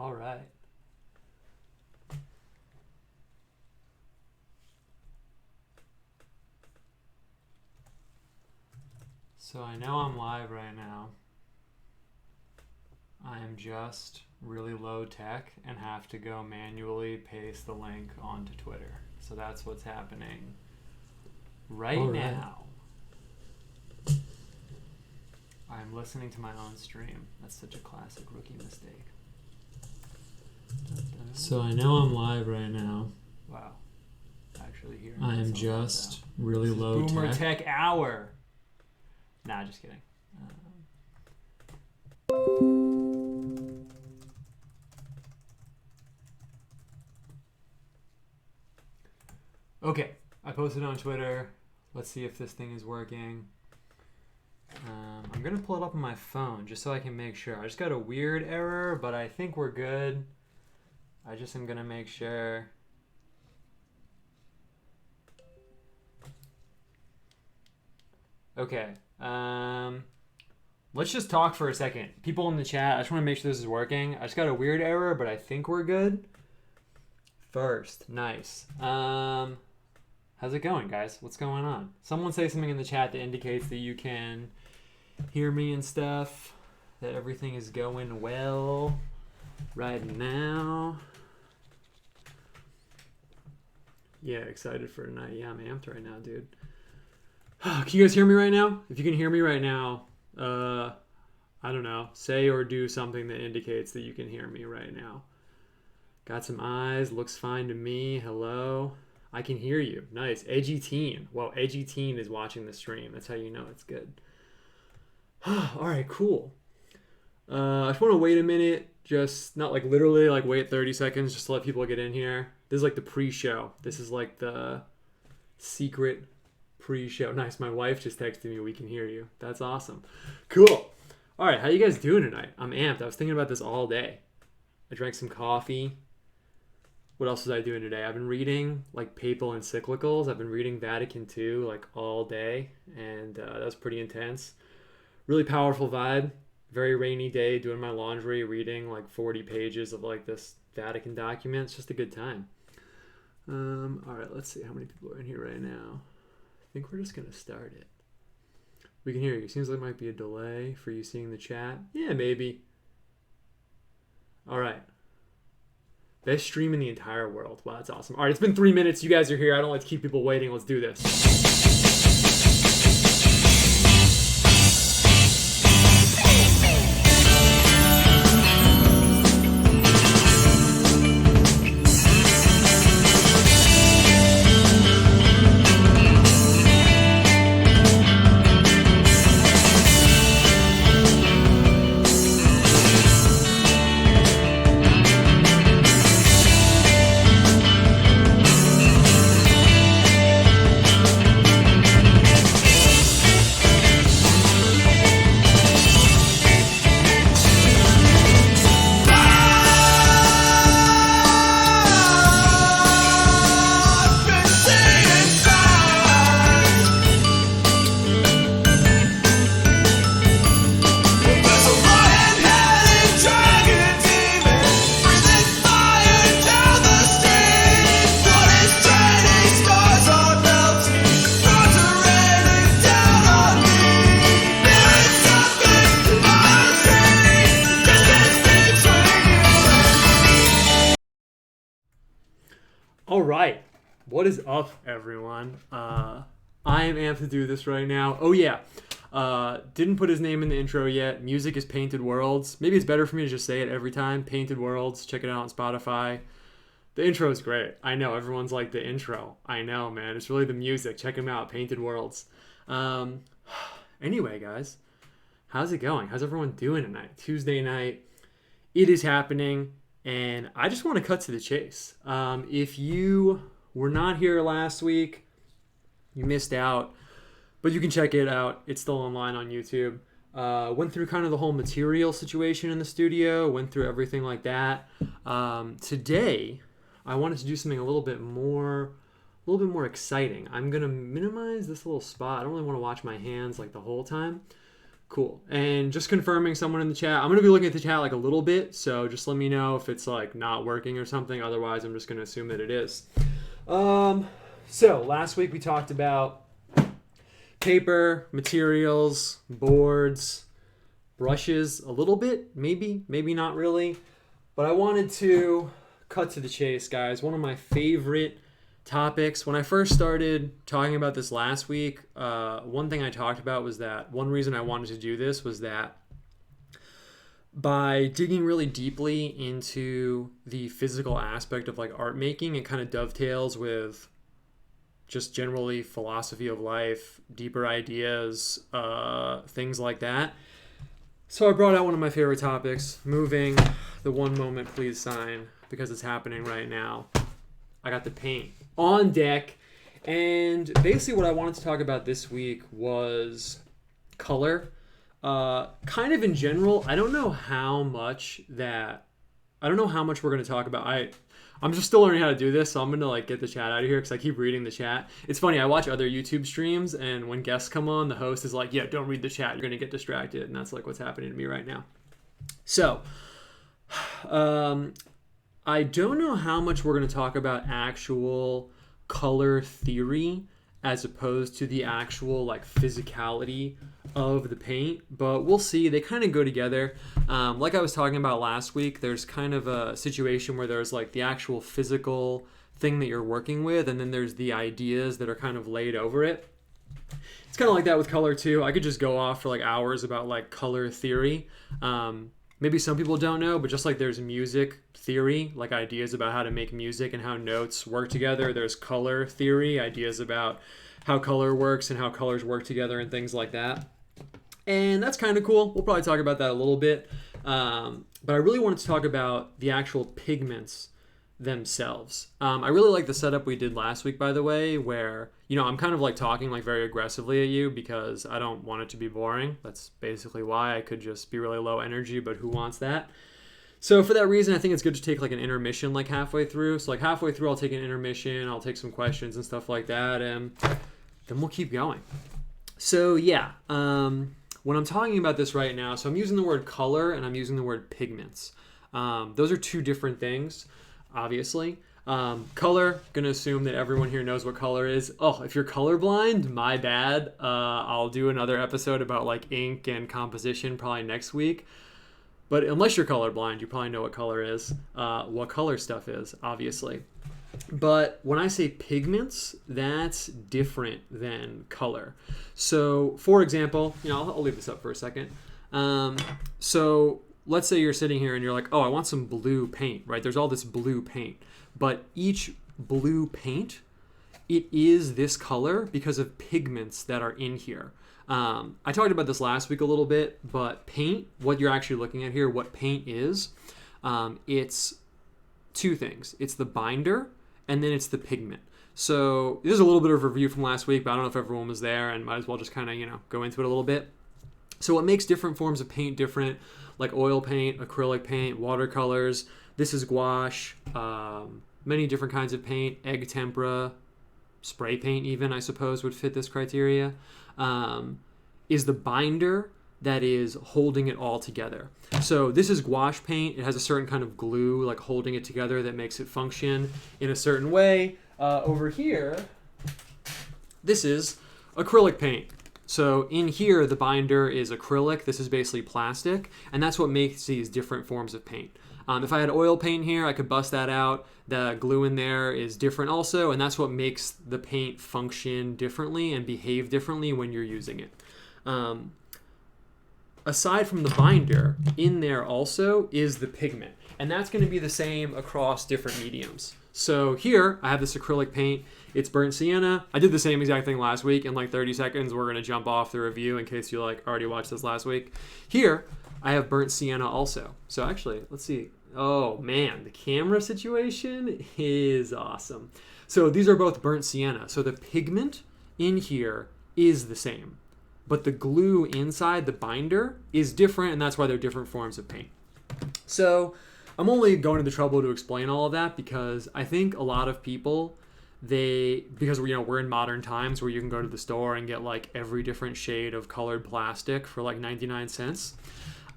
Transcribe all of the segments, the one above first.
All right. So I know I'm live right now. I am just really low tech and have to go manually paste the link onto Twitter. So that's what's happening right now. I'm listening to my own stream. That's such a classic rookie mistake. So I know I'm live right now. Wow. Actually hearing I am just really low tech. Boomer Tech Hour. Nah, just kidding. Okay, I posted on Twitter. Let's see if this thing is working. I'm going to pull it up on my phone just so I can make sure. I just got a weird error, but I think we're good. I just am going to make sure. Okay. Let's just talk for a second. People in the chat, I just want to make sure this is working. I just got a weird error, but I think we're good. First, nice. How's it going, guys? What's going on? Someone say something in the chat that indicates that you can hear me and stuff, that everything is going well right now. Yeah, excited for tonight. Yeah, I'm amped right now, dude. Can you guys hear me right now? If you can hear me right now, I don't know, say or do something that indicates that you can hear me right now. Got some eyes, looks fine to me. Hello. I can hear you. Nice. Edgy Teen. Well, Edgy Teen is watching the stream. That's how you know it's good. All right, cool. I just want to wait a minute. Just not like literally like wait 30 seconds just to let people get in here. This is like the pre-show. This is like the secret pre-show. Nice. My wife just texted me. We can hear you. That's awesome. Cool. All right. How you guys doing tonight? I'm amped. I was thinking about this all day. I drank some coffee. What else was I doing today? I've been reading like papal encyclicals. I've been reading Vatican II like all day, and that was pretty intense. Really powerful vibe. Very rainy day, doing my laundry, reading like 40 pages of like this Vatican document. It's just a good time. All right, let's see how many people are in here right now. I think we're just gonna start it. We can hear you. Seems like there might be a delay for you seeing the chat. Yeah, maybe. All right. Best stream in the entire world. Wow, that's awesome. All right, it's been 3 minutes. You guys are here. I don't like to keep people waiting. Let's do this. All right, what is up, everyone? I am amped to do this right now. Oh yeah, didn't put his name in the intro yet. Music is Painted Worlds. Maybe it's better for me to just say it every time. Painted Worlds. Check it out on Spotify. The intro is great. I know everyone's like the intro. I know, man. It's really the music. Check him out. Painted Worlds. Anyway, guys, how's it going? How's everyone doing tonight? Tuesday night. It is happening. And I just want to cut to the chase. If you were not here last week, you missed out. But you can check it out. It's still online on YouTube. Went through kind of the whole material situation in the studio. Went through everything like that. Today, I wanted to do something a little bit more exciting. I'm going to minimize this little spot. I don't really want to watch my hands like the whole time. Cool. And just confirming someone in the chat. I'm going to be looking at the chat like a little bit, so just let me know if it's like not working or something. Otherwise, I'm just going to assume that it is. So last week we talked about paper, materials, boards, brushes a little bit, maybe not really. But I wanted to cut to the chase, guys. One of my favorite topics. When I first started talking about this last week, one thing I talked about was that one reason I wanted to do this was that by digging really deeply into the physical aspect of like art making, it kind of dovetails with just generally philosophy of life, deeper ideas, things like that. So I brought out one of my favorite topics, moving the one moment please sign, because it's happening right now. I got the paint on deck, and basically what I wanted to talk about this week was color. Kind of in general, I don't know how much we're going to talk about. I'm just still learning how to do this, so I'm going to like get the chat out of here because I keep reading the chat. It's funny, I watch other YouTube streams, and when guests come on, the host is like, yeah, don't read the chat, you're going to get distracted, and that's like what's happening to me right now. So, I don't know how much we're going to talk about actual color theory as opposed to the actual like physicality of the paint, but we'll see. They kind of go together. Like I was talking about last week, there's kind of a situation where there's like the actual physical thing that you're working with, and then there's the ideas that are kind of laid over it. It's kind of like that with color too. I could just go off for like hours about like color theory. Maybe some people don't know, but just like there's music theory, like ideas about how to make music and how notes work together, there's color theory, ideas about how color works and how colors work together and things like that. And that's kind of cool. We'll probably talk about that a little bit. But I really wanted to talk about the actual pigments themselves. I really like the setup we did last week, by the way, where, you know, I'm kind of like talking like very aggressively at you because I don't want it to be boring. That's basically why. I could just be really low energy, but who wants that? So for that reason, I think it's good to take like an intermission like halfway through. So like halfway through, I'll take an intermission, I'll take some questions and stuff like that, and then we'll keep going. So yeah, when I'm talking about this right now, so I'm using the word color and I'm using the word pigments. Those are two different things. Obviously. Color, gonna assume that everyone here knows what color is. Oh, if you're colorblind, my bad. I'll do another episode about like ink and composition probably next week. But unless you're colorblind, you probably know what color is, what color stuff is, obviously. But when I say pigments, that's different than color. So, for example, you know, I'll leave this up for a second. So let's say you're sitting here and you're like, oh, I want some blue paint, right? There's all this blue paint. But each blue paint, it is this color because of pigments that are in here. I talked about this last week a little bit, but paint, what you're actually looking at here, what paint is, it's two things. It's the binder, and then it's the pigment. So this is a little bit of a review from last week, but I don't know if everyone was there, and might as well just kind of, you know, go into it a little bit. So what makes different forms of paint different, like oil paint, acrylic paint, watercolors, this is gouache, many different kinds of paint, egg tempera, spray paint even, I suppose, would fit this criteria, is the binder that is holding it all together. So this is gouache paint. It has a certain kind of glue, like holding it together, that makes it function in a certain way. Over here, this is acrylic paint. So in here, the binder is acrylic. This is basically plastic, and that's what makes these different forms of paint. If I had oil paint here, I could bust that out. The glue in there is different also, and that's what makes the paint function differently and behave differently when you're using it. Aside from the binder, in there also is the pigment, and that's going to be the same across different mediums. So here, I have this acrylic paint. It's burnt sienna. I did the same exact thing last week. In like 30 seconds, we're going to jump off the review in case you like already watched this last week. Here, I have burnt sienna also. So actually, let's see. Oh man, the camera situation is awesome. So these are both burnt sienna. So the pigment in here is the same, but the glue inside the binder is different, and that's why they're different forms of paint. So I'm only going to the trouble to explain all of that because I think a lot of people, because we're in modern times where you can go to the store and get like every different shade of colored plastic for like 99 cents.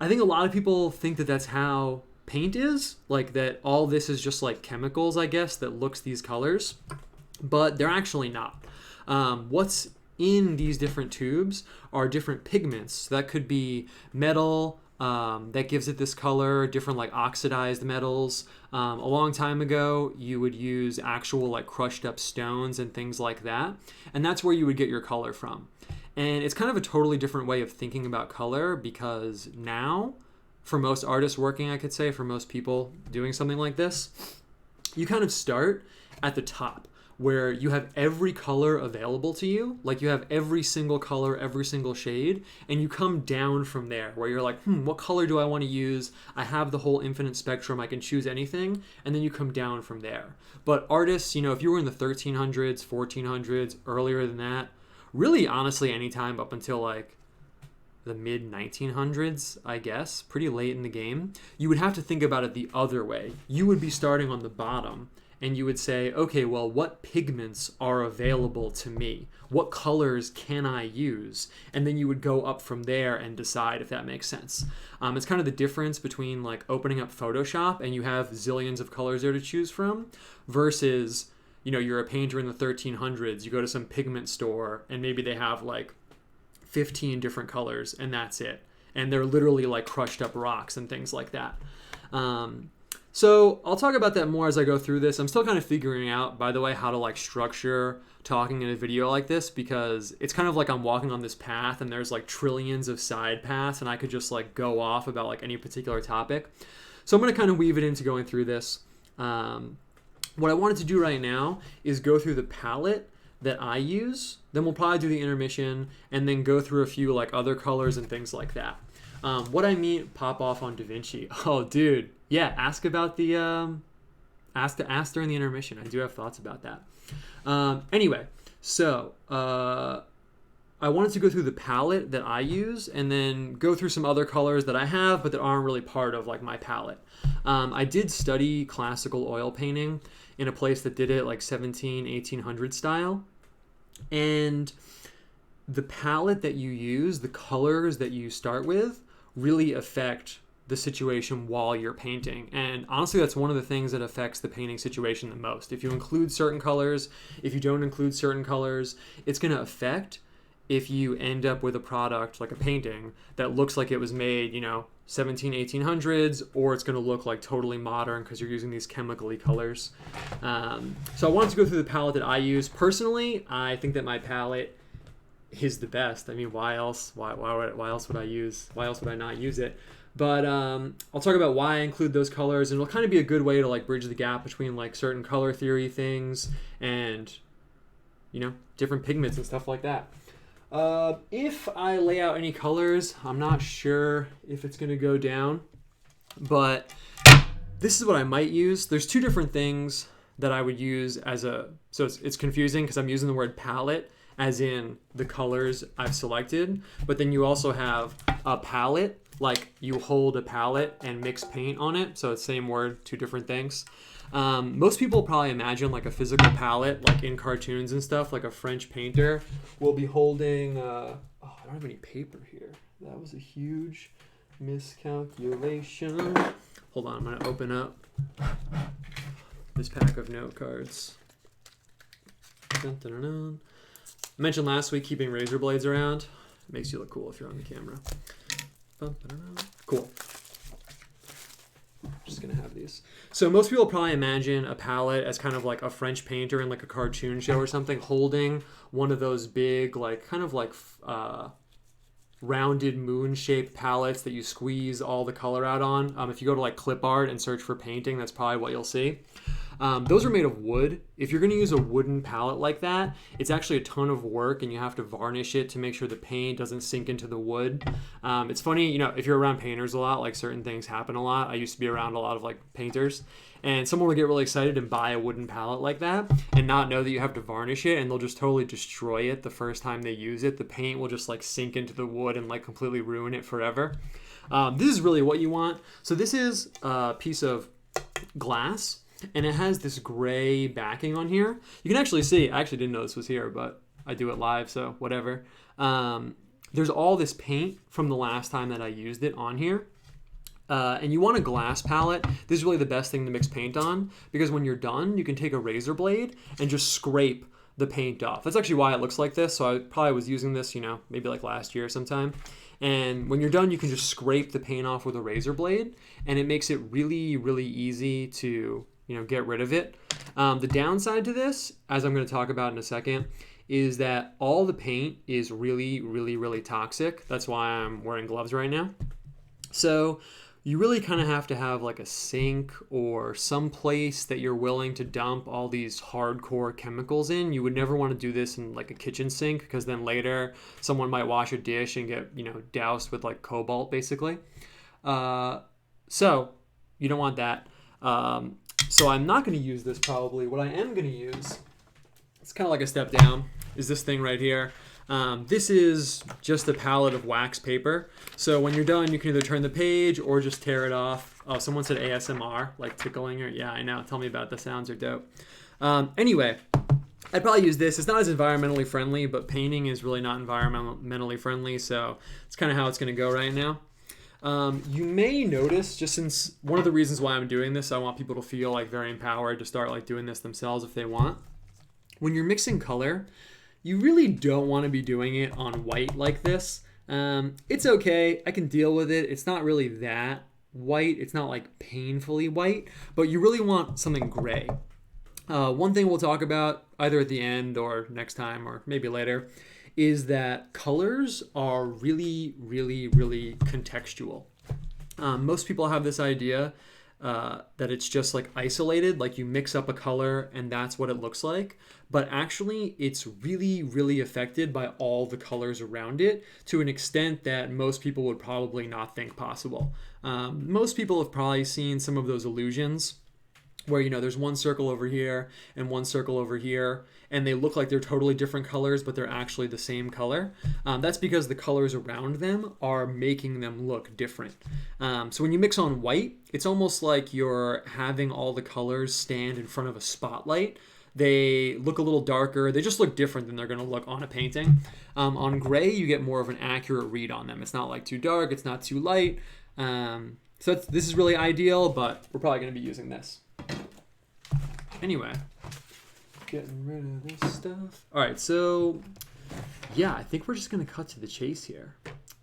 I think a lot of people think that that's how paint is, like that all this is just like chemicals, I guess, that looks these colors, but they're actually not. What's in these different tubes are different pigments. That could be metal, that gives it this color, different like oxidized metals. A long time ago, you would use actual like crushed up stones and things like that. And that's where you would get your color from. And it's kind of a totally different way of thinking about color, because now, for most artists working, I could say, for most people doing something like this, you kind of start at the top, where you have every color available to you, like you have every single color, every single shade, and you come down from there, where you're like, what color do I want to use? I have the whole infinite spectrum, I can choose anything, and then you come down from there. But artists, if you were in the 1300s, 1400s, earlier than that, really honestly anytime up until like the mid 1900s, I guess, pretty late in the game, you would have to think about it the other way. You would be starting on the bottom, and you would say, okay, well, what pigments are available to me? What colors can I use? And then you would go up from there and decide, if that makes sense. It's kind of the difference between like opening up Photoshop and you have zillions of colors there to choose from, versus, you're a painter in the 1300s, you go to some pigment store and maybe they have like 15 different colors and that's it. And they're literally like crushed up rocks and things like that. So I'll talk about that more as I go through this. I'm still kind of figuring out, by the way, how to like structure talking in a video like this, because it's kind of like I'm walking on this path and there's like trillions of side paths and I could just like go off about like any particular topic. So I'm going to kind of weave it into going through this. What I wanted to do right now is go through the palette that I use. Then we'll probably do the intermission and then go through a few like other colors and things like that. What I mean, pop off on DaVinci. Oh, dude. Yeah, ask about the, ask during the intermission. I do have thoughts about that. Anyway, so I wanted to go through the palette that I use and then go through some other colors that I have but that aren't really part of like my palette. I did study classical oil painting in a place that did it like 1800 style. And the palette that you use, the colors that you start with, really affect the situation while you're painting. And honestly, that's one of the things that affects the painting situation the most. If you include certain colors, if you don't include certain colors, it's going to affect if you end up with a product like a painting that looks like it was made, 1800s, or it's going to look like totally modern because you're using these chemically colors. So I wanted to go through the palette that I use. Personally, I think that my palette is the best. I mean, why else? Why else would I not use it? But I'll talk about why I include those colors, and it'll kind of be a good way to like bridge the gap between like certain color theory things and different pigments and stuff like that. If I lay out any colors, I'm not sure if it's going to go down, but this is what I might use. There's two different things that I would use so it's confusing because I'm using the word palette as in the colors I've selected, but then you also have a palette, like you hold a palette and mix paint on it. So it's same word, two different things. Most people probably imagine like a physical palette, like in cartoons and stuff, like a French painter will be holding, I don't have any paper here. That was a huge miscalculation. Hold on, I'm going to open up this pack of note cards. Dun, dun, dun, dun. I mentioned last week keeping razor blades around. It makes you look cool if you're on the camera. Cool. Just gonna have these. So most people probably imagine a palette as kind of like a French painter in like a cartoon show or something holding one of those big like kind of like rounded moon-shaped palettes that you squeeze all the color out on. If you go to like clip art and search for painting, that's probably what you'll see. Those are made of wood. If you're going to use a wooden palette like that, it's actually a ton of work and you have to varnish it to make sure the paint doesn't sink into the wood. It's funny, if you're around painters a lot, like certain things happen a lot. I used to be around a lot of like painters, and someone will get really excited and buy a wooden palette like that and not know that you have to varnish it, and they'll just totally destroy it the first time they use it. The paint will just like sink into the wood and like completely ruin it forever. This is really what you want. So this is a piece of glass. and it has this gray backing on here. You can actually see, I actually didn't know this was here, but I do it live, so whatever. There's all this paint from the last time that I used it on here. And you want a glass palette. This is really the best thing to mix paint on, because when you're done, you can take a razor blade and just scrape the paint off. That's actually why it looks like this. So I probably was using this, you know, maybe like last year sometime. And when you're done, you can just scrape the paint off with a razor blade, and it makes it really, really easy to, you know, get rid of it. The downside to this, as I'm going to talk about in a second, is that all the paint is really, really, really toxic. That's why I'm wearing gloves right now. So you really kind of have to have like a sink or some place that you're willing to dump all these hardcore chemicals in. You would never want to do this in like a kitchen sink, because then later someone might wash a dish and get, you know, doused with like cobalt basically. So you don't want that. So I'm not going to use this probably. What I am going to use, it's kind of like a step down, is this thing right here. This is just a palette of wax paper. So when you're done, you can either turn the page or just tear it off. Oh, someone said ASMR, like tickling her. Yeah, I know. Tell me about it. The sounds are dope. Anyway, I'd probably use this. It's not as environmentally friendly, but painting is really not environmentally friendly. So it's kind of how it's going to go right now. You may notice, just since one of the reasons why I'm doing this, I want people to feel like very empowered to start like doing this themselves if they want. When you're mixing color, you really don't want to be doing it on white like this. It's okay. I can deal with it. It's not really that white. It's not like painfully white, but you really want something gray. One thing we'll talk about either at the end or next time or maybe later is that colors are really, really, really contextual. Most people have this idea that it's just like isolated, like you mix up a color and that's what it looks like. But actually, it's really, really affected by all the colors around it to an extent that most people would probably not think possible. Most people have probably seen some of those illusions where, you know, there's one circle over here and one circle over here, and they look like they're totally different colors, but they're actually the same color. That's because the colors around them are making them look different. So when you mix on white, it's almost like you're having all the colors stand in front of a spotlight. They look a little darker. They just look different than they're going to look on a painting. On gray, you get more of an accurate read on them. It's not like too dark. It's not too light. So this is really ideal, but we're probably going to be using this. Anyway, getting rid of this stuff. All right, so yeah, I think we're just going to cut to the chase here.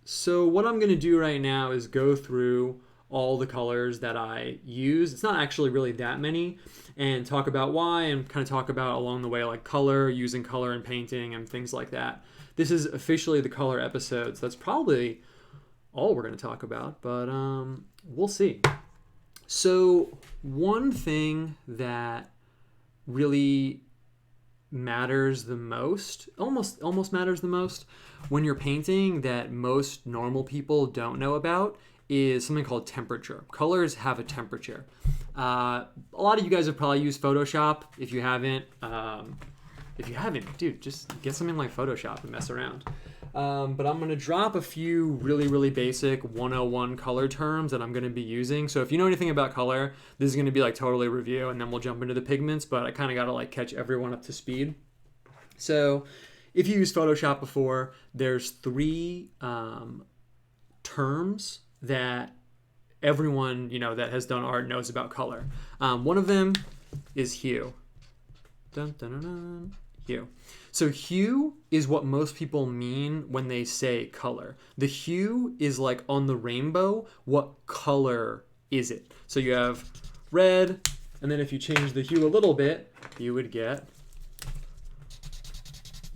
So what I'm going to do right now is go through all the colors that I use. It's not actually really that many, and talk about why, and kind of talk about along the way like color, using color in painting and things like that. This is officially the color episode, so that's probably all we're going to talk about, but we'll see. So one thing that really matters the most, almost matters the most when you're painting, that most normal people don't know about, is something called temperature. Colors have a temperature. A lot of you guys have probably used Photoshop. If you haven't, dude, just get something like Photoshop and mess around. But I'm going to drop a few really, really basic 101 color terms that I'm going to be using. So if you know anything about color, this is going to be like totally review, and then we'll jump into the pigments, but I kind of got to like catch everyone up to speed. So if you used Photoshop before, there's three terms that everyone, you know, that has done art knows about color. One of them is hue. Dun, dun, dun, dun. Hue. So hue is what most people mean when they say color. The hue is like on the rainbow, what color is it? So you have red, and then if you change the hue a little bit, you would get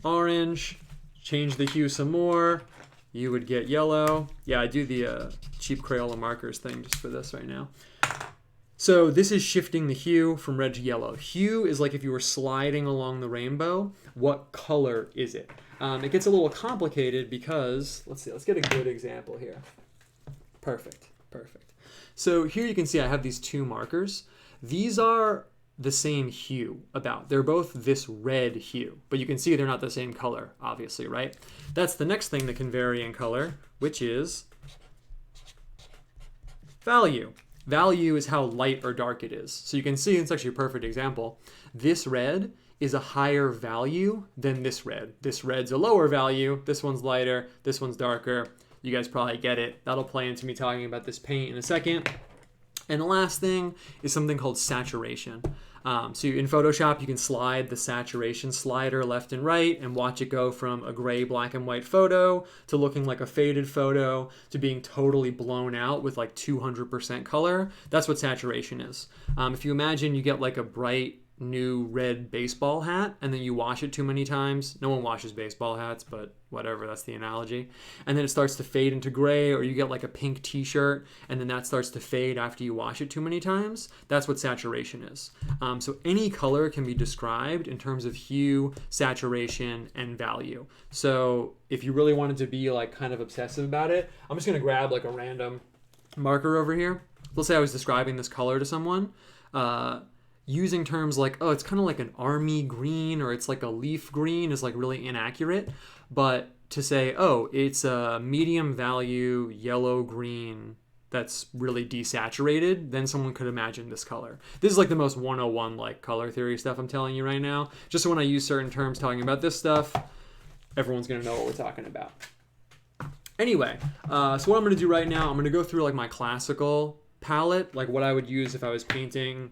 orange. Change the hue some more, you would get yellow. Yeah, I do the cheap Crayola markers thing just for this right now. So this is shifting the hue from red to yellow. Hue is like if you were sliding along the rainbow, what color is it? It gets a little complicated because, let's get a good example here. Perfect. So here you can see I have these two markers. These are the same hue about. They're both this red hue, but you can see they're not the same color, obviously, right? That's the next thing that can vary in color, which is value. Value is how light or dark it is. So you can see, it's actually a perfect example. This red is a higher value than this red. This red's a lower value. This one's lighter. This one's darker. You guys probably get it. That'll play into me talking about this paint in a second. And the last thing is something called saturation. So in Photoshop, you can slide the saturation slider left and right and watch it go from a gray, black, and white photo to looking like a faded photo to being totally blown out with like 200% color. That's what saturation is. If you imagine you get like a bright, new red baseball hat and then you wash it too many times. No one washes baseball hats, but whatever, that's the analogy. And then it starts to fade into gray, or you get like a pink t-shirt and then that starts to fade after you wash it too many times. That's what saturation is. So any color can be described in terms of hue, saturation, and value. So if you really wanted to be like kind of obsessive about it, I'm just gonna grab like a random marker over here. Let's say I was describing this color to someone. Using terms like, oh, it's kind of like an army green, or it's like a leaf green is like really inaccurate. But to say, oh, it's a medium value yellow green that's really desaturated, then someone could imagine this color. This is like the most 101 like color theory stuff I'm telling you right now. Just so when I use certain terms talking about this stuff, everyone's gonna know what we're talking about. Anyway, so what I'm gonna do right now, I'm gonna go through like my classical palette, like what I would use if I was painting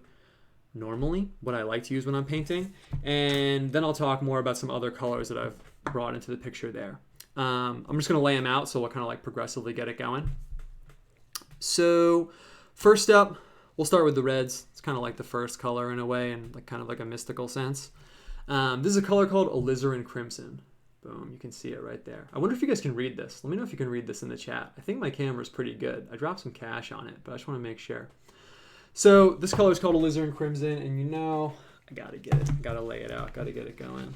normally, what I like to use when I'm painting, and then I'll talk more about some other colors that I've brought into the picture there. I'm just going to lay them out so we'll kind of like progressively get it going. So first up, we'll start with the reds. It's kind of like the first color in a way, and like kind of like a mystical sense. This is a color called alizarin crimson. Boom, you can see it right there. I wonder if you guys can read this. Let me know if you can read this in the chat. I think my camera's pretty good. I dropped some cash on it, but I just want to make sure. So this color is called alizarin crimson, and you know, I gotta get it. I gotta lay it out. Gotta get it going.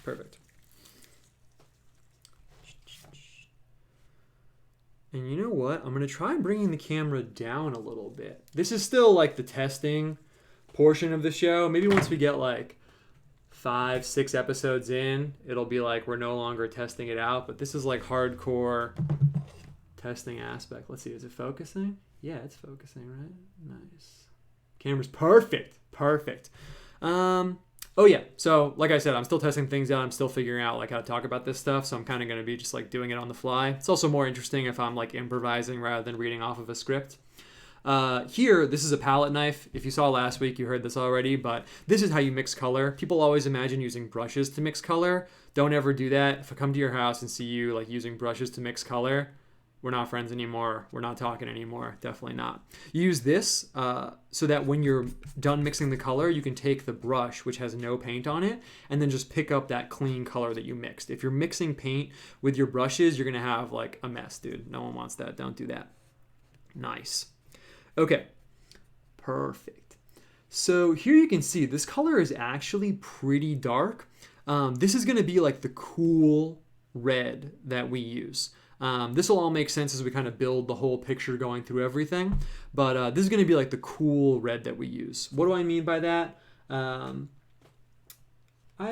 Perfect. And you know what? I'm gonna try bringing the camera down a little bit. This is still like the testing portion of the show. Maybe once we get like 5-6 episodes in, it'll be like we're no longer testing it out. But this is like hardcore testing aspect. Let's see, is it focusing? Yeah, it's focusing, right? Nice. Camera's perfect. Perfect. Oh yeah, so like I said, I'm still testing things out. I'm still figuring out like how to talk about this stuff, so I'm kind of going to be just like doing it on the fly. It's also more interesting if I'm like improvising rather than reading off of a script. Here, this is a palette knife. If you saw last week, you heard this already, but this is how you mix color. People always imagine using brushes to mix color. Don't ever do that. If I come to your house and see you like using brushes to mix color, we're not friends anymore. We're not talking anymore. Definitely not. Use this so that when you're done mixing the color, you can take the brush, which has no paint on it, and then just pick up that clean color that you mixed. If you're mixing paint with your brushes, you're going to have like a mess, dude. No one wants that. Don't do that. Nice. Okay. Perfect. So here you can see this color is actually pretty dark. This is going to be like the cool red that we use. This will all make sense as we kind of build the whole picture going through everything. But this is going to be like the cool red that we use. What do I mean by that? I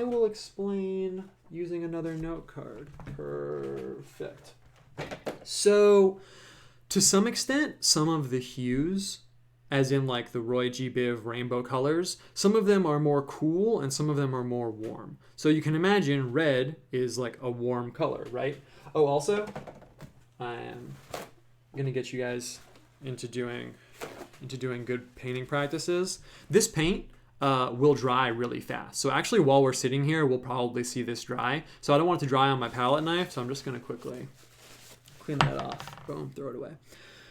will explain using another note card. Perfect. So to some extent, some of the hues, as in like the Roy G. Biv rainbow colors, some of them are more cool and some of them are more warm. So you can imagine red is like a warm color, right? Oh, also, I am gonna get you guys into doing good painting practices. This paint will dry really fast. So actually, while we're sitting here, we'll probably see this dry. So I don't want it to dry on my palette knife, so I'm just gonna quickly clean that off. Boom, throw it away.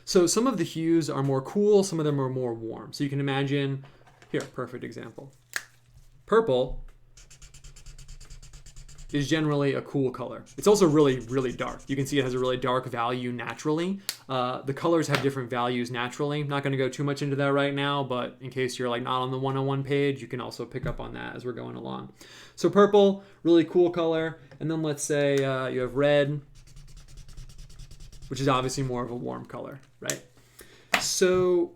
So some of the hues are more cool, some of them are more warm. So you can imagine, here, perfect example. Purple is generally a cool color. It's also really, really dark. You can see it has a really dark value naturally. The colors have different values naturally. I'm not going to go too much into that right now, but in case you're like not on the 101 page, you can also pick up on that as we're going along. So purple, really cool color. And then let's say you have red, which is obviously more of a warm color, right? So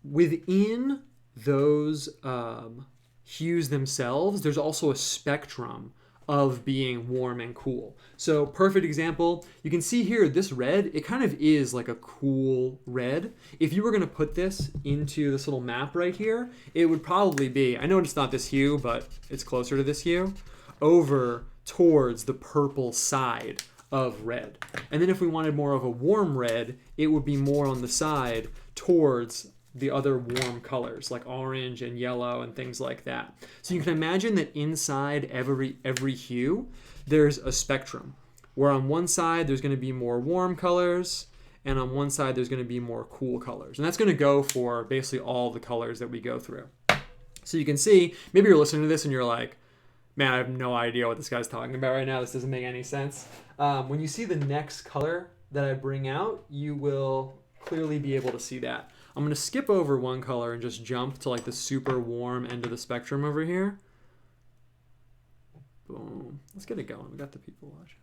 within those hues themselves, there's also a spectrum of being warm and cool. So perfect example, you can see here this red, it kind of is like a cool red. If you were going to put this into this little map right here, it would probably be, I know it's not this hue, but it's closer to this hue, over towards the purple side of red. And then if we wanted more of a warm red, it would be more on the side towards the other warm colors like orange and yellow and things like that. So you can imagine that inside every hue, there's a spectrum where on one side there's going to be more warm colors and on one side there's going to be more cool colors. And that's going to go for basically all the colors that we go through. So you can see, maybe you're listening to this and you're like, man, I have no idea what this guy's talking about right now. This doesn't make any sense. When you see the next color that I bring out, you will clearly be able to see that. I'm going to skip over one color and just jump to like the super warm end of the spectrum over here. Boom. Let's get it going. We got the people watching.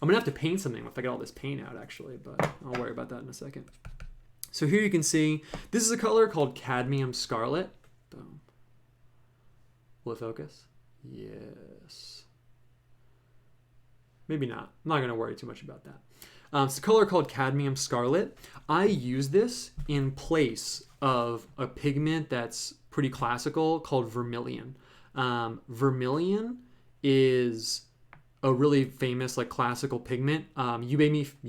I'm going to have to paint something if I get all this paint out actually, but I'll worry about that in a second. So here you can see, this is a color called cadmium scarlet. Boom. Will it focus? Yes. Maybe not. I'm not going to worry too much about that. It's a color called cadmium scarlet. I use this in place of a pigment that's pretty classical called vermilion. Vermilion is a really famous like classical pigment. You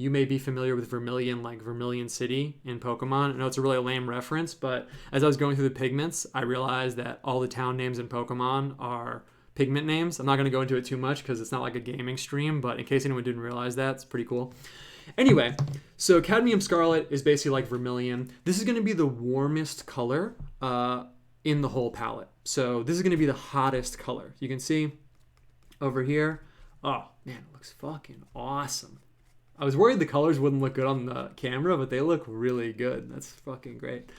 may be familiar with Vermilion, like Vermilion City in Pokemon. I know it's a really lame reference, but as I was going through the pigments, I realized that all the town names in Pokemon are pigment names. I'm not going to go into it too much because it's not like a gaming stream, but in case anyone didn't realize that, it's pretty cool. Anyway, so cadmium scarlet is basically like vermilion. This is going to be the warmest color in the whole palette. So this is going to be the hottest color. You can see over here. Oh, man, it looks fucking awesome. I was worried the colors wouldn't look good on the camera, but they look really good. That's fucking great.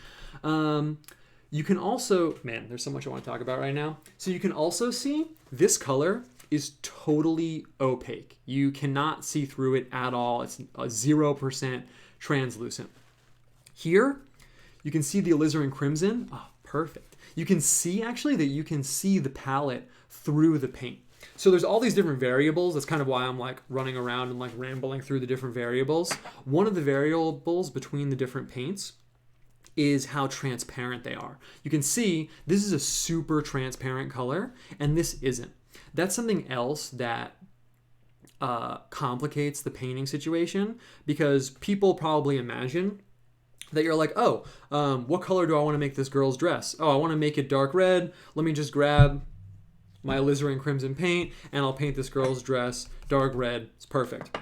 You can also, man, there's so much I want to talk about right now. So you can also see this color is totally opaque. You cannot see through it at all. It's a 0% translucent. Here, you can see the alizarin crimson. Oh, perfect. You can see actually that you can see the palette through the paint. So there's all these different variables. That's kind of why I'm like running around and like rambling through the different variables. One of the variables between the different paints is how transparent they are. You can see this is a super transparent color and this isn't. That's something else that complicates the painting situation because people probably imagine that you're like, oh, what color do I want to make this girl's dress? Oh, I want to make it dark red. Let me just grab my alizarin crimson paint and I'll paint this girl's dress dark red. It's perfect.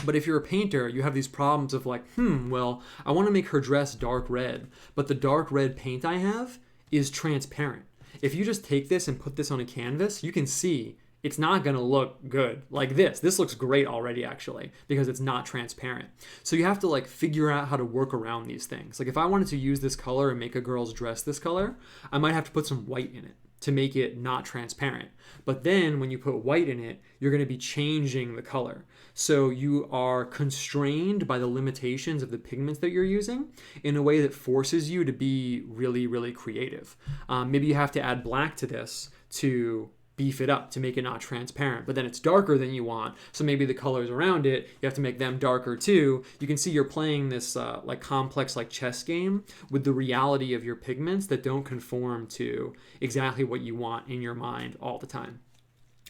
But if you're a painter, you have these problems of like, well, I want to make her dress dark red, but the dark red paint I have is transparent. If you just take this and put this on a canvas, you can see it's not going to look good like this. This looks great already, actually, because it's not transparent. So you have to like figure out how to work around these things. Like if I wanted to use this color and make a girl's dress this color, I might have to put some white in it to make it not transparent. But then when you put white in it, you're going to be changing the color. So you are constrained by the limitations of the pigments that you're using in a way that forces you to be really, really creative. Maybe you have to add black to this to beef it up to make it not transparent, but then it's darker than you want. So maybe the colors around it, you have to make them darker too. You can see you're playing this like complex like chess game with the reality of your pigments that don't conform to exactly what you want in your mind all the time.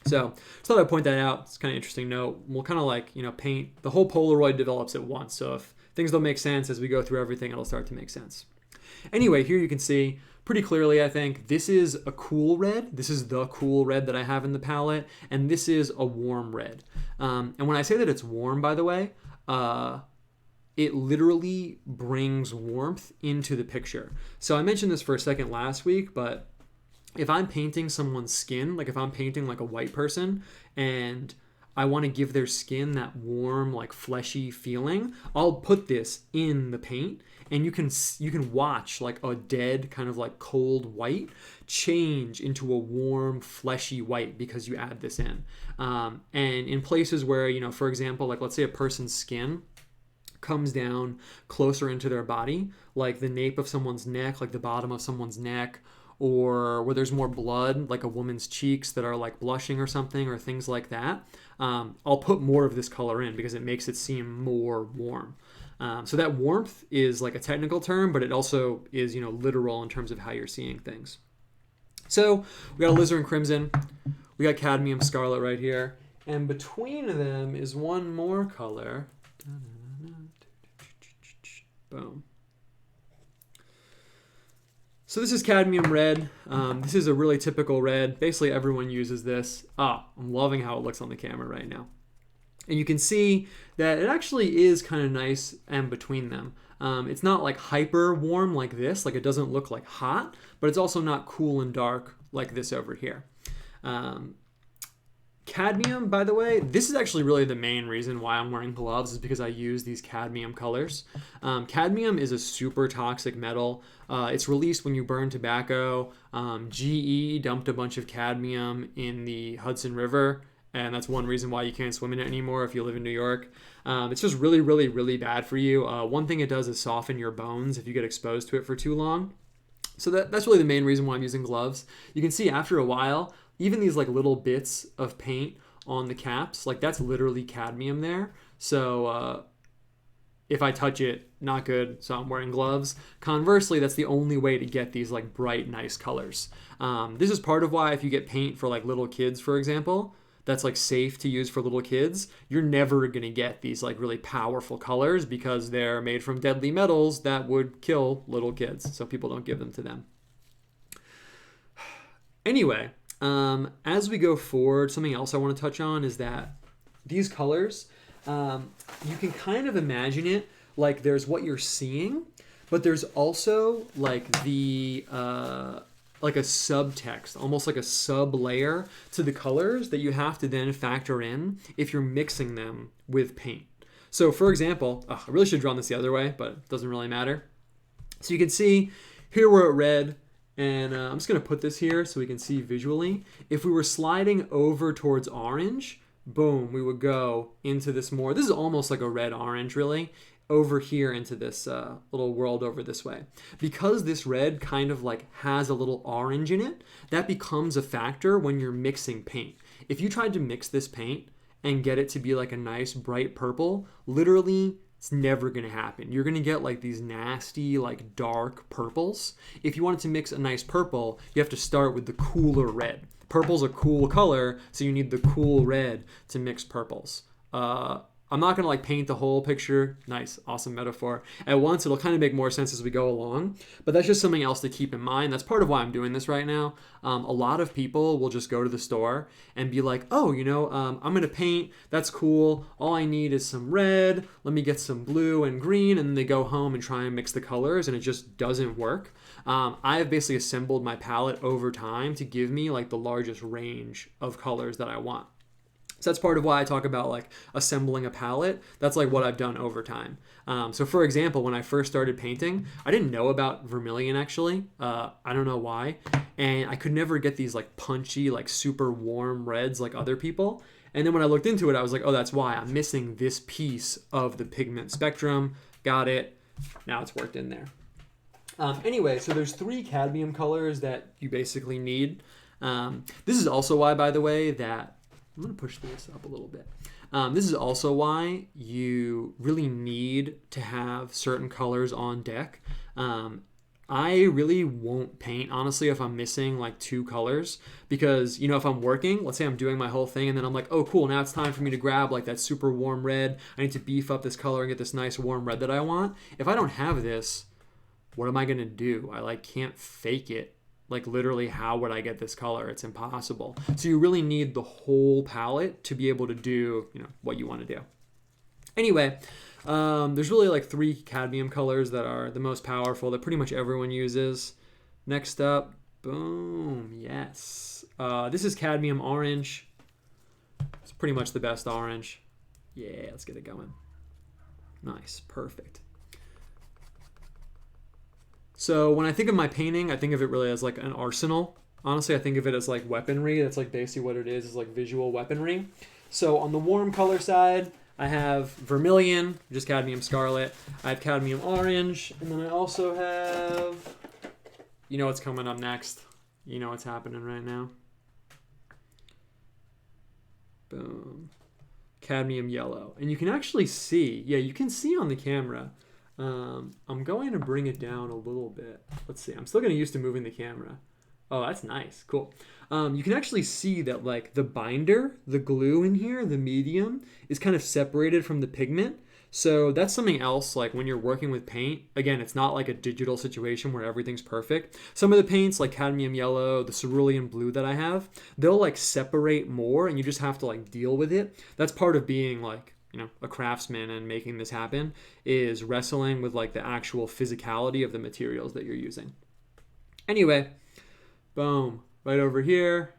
So just thought I'd point that out. It's kind of interesting note. We'll kind of like, paint, the whole Polaroid develops at once. So if things don't make sense as we go through everything, it'll start to make sense. Anyway, here you can see pretty clearly, I think, this is a cool red. This is the cool red that I have in the palette. And this is a warm red. And when I say that it's warm, by the way, it literally brings warmth into the picture. So I mentioned this for a second last week, but if I'm painting someone's skin, like if I'm painting like a white person and I want to give their skin that warm, like fleshy feeling, I'll put this in the paint and you can watch like a dead kind of like cold white change into a warm, fleshy white because you add this in. And in places where, for example, like let's say a person's skin comes down closer into their body, like the nape of someone's neck, like the bottom of someone's neck, or where there's more blood, like a woman's cheeks that are like blushing or something, or things like that, I'll put more of this color in because it makes it seem more warm. So that warmth is like a technical term, but it also is, literal in terms of how you're seeing things. So we got alizarin crimson, we got cadmium scarlet right here, and between them is one more color. Boom. So this is cadmium red. This is a really typical red. Basically everyone uses this. I'm loving how it looks on the camera right now. And you can see that it actually is kind of nice and between them. It's not like hyper warm like this, like it doesn't look like hot, but it's also not cool and dark like this over here. Cadmium, by the way, this is actually really the main reason why I'm wearing gloves, is because I use these cadmium colors. Cadmium is a super toxic metal. It's released when you burn tobacco. GE dumped a bunch of cadmium in the Hudson River, and that's one reason why you can't swim in it anymore if you live in New York. It's just really, really, really bad for you. One thing it does is soften your bones if you get exposed to it for too long. So that's really the main reason why I'm using gloves. You can see after a while, even these like little bits of paint on the caps, like that's literally cadmium there. So if I touch it, not good, so I'm wearing gloves. Conversely, that's the only way to get these like bright, nice colors. This is part of why if you get paint for like little kids, for example, that's like safe to use for little kids, you're never gonna get these like really powerful colors because they're made from deadly metals that would kill little kids. So people don't give them to them. Anyway, as we go forward, something else I want to touch on is that these colors, you can kind of imagine it like there's what you're seeing, but there's also like the like a subtext, almost like a sub layer to the colors that you have to then factor in if you're mixing them with paint. So for example, I really should have drawn this the other way, but it doesn't really matter. So you can see here we're at red, and I'm just going to put this here so we can see visually. If we were sliding over towards orange, boom, we would go into this more, this is almost like a red-orange really, over here into this little world over this way. Because this red kind of like has a little orange in it, that becomes a factor when you're mixing paint. If you tried to mix this paint and get it to be like a nice bright purple, literally it's never going to happen. You're going to get like these nasty, like dark purples. If you wanted to mix a nice purple, you have to start with the cooler red. Purple's a cool color, so you need the cool red to mix purples. I'm not going to like paint the whole picture. Nice, awesome metaphor. At once, it'll kind of make more sense as we go along. But that's just something else to keep in mind. That's part of why I'm doing this right now. A lot of people will just go to the store and be like, oh, I'm going to paint. That's cool. All I need is some red. Let me get some blue and green. And then they go home and try and mix the colors, and it just doesn't work. I've basically assembled my palette over time to give me like the largest range of colors that I want. So that's part of why I talk about like assembling a palette. That's like what I've done over time. So for example, when I first started painting, I didn't know about vermilion actually. I don't know why. And I could never get these like punchy, like super warm reds like other people. And then when I looked into it, I was like, oh, that's why I'm missing this piece of the pigment spectrum. Got it. Now it's worked in there. Anyway, so there's 3 cadmium colors that you basically need. This is also why, by the way, that I'm going to push this up a little bit. This is also why you really need to have certain colors on deck. I really won't paint, honestly, if I'm missing like 2 colors. Because, if I'm working, let's say I'm doing my whole thing, and then I'm like, oh, cool, now it's time for me to grab like that super warm red. I need to beef up this color and get this nice warm red that I want. If I don't have this, what am I going to do? I like can't fake it. Like literally, how would I get this color? It's impossible. So you really need the whole palette to be able to do, what you want to do. Anyway, there's really like 3 cadmium colors that are the most powerful that pretty much everyone uses. Next up, boom, yes. This is cadmium orange. It's pretty much the best orange. Yeah, let's get it going. Nice, perfect. So when I think of my painting, I think of it really as like an arsenal. Honestly, I think of it as like weaponry. That's like basically what it is like visual weaponry. So on the warm color side, I have vermilion, just cadmium scarlet. I have cadmium orange, and then I also have You know what's coming up next. You know what's happening right now. Boom. Cadmium yellow. And you can actually see, yeah, you can see on the camera. I'm going to bring it down a little bit. Let's see. I'm still getting used to moving the camera. Oh, that's nice. Cool. You can actually see that like the binder, the glue in here, the medium, is kind of separated from the pigment. So that's something else, like when you're working with paint, again, it's not like a digital situation where everything's perfect. Some of the paints, like cadmium yellow, the cerulean blue that I have, they'll like separate more and you just have to like deal with it. That's part of being like, you know, a craftsman and making this happen, is wrestling with like the actual physicality of the materials that you're using. Anyway, boom, right over here,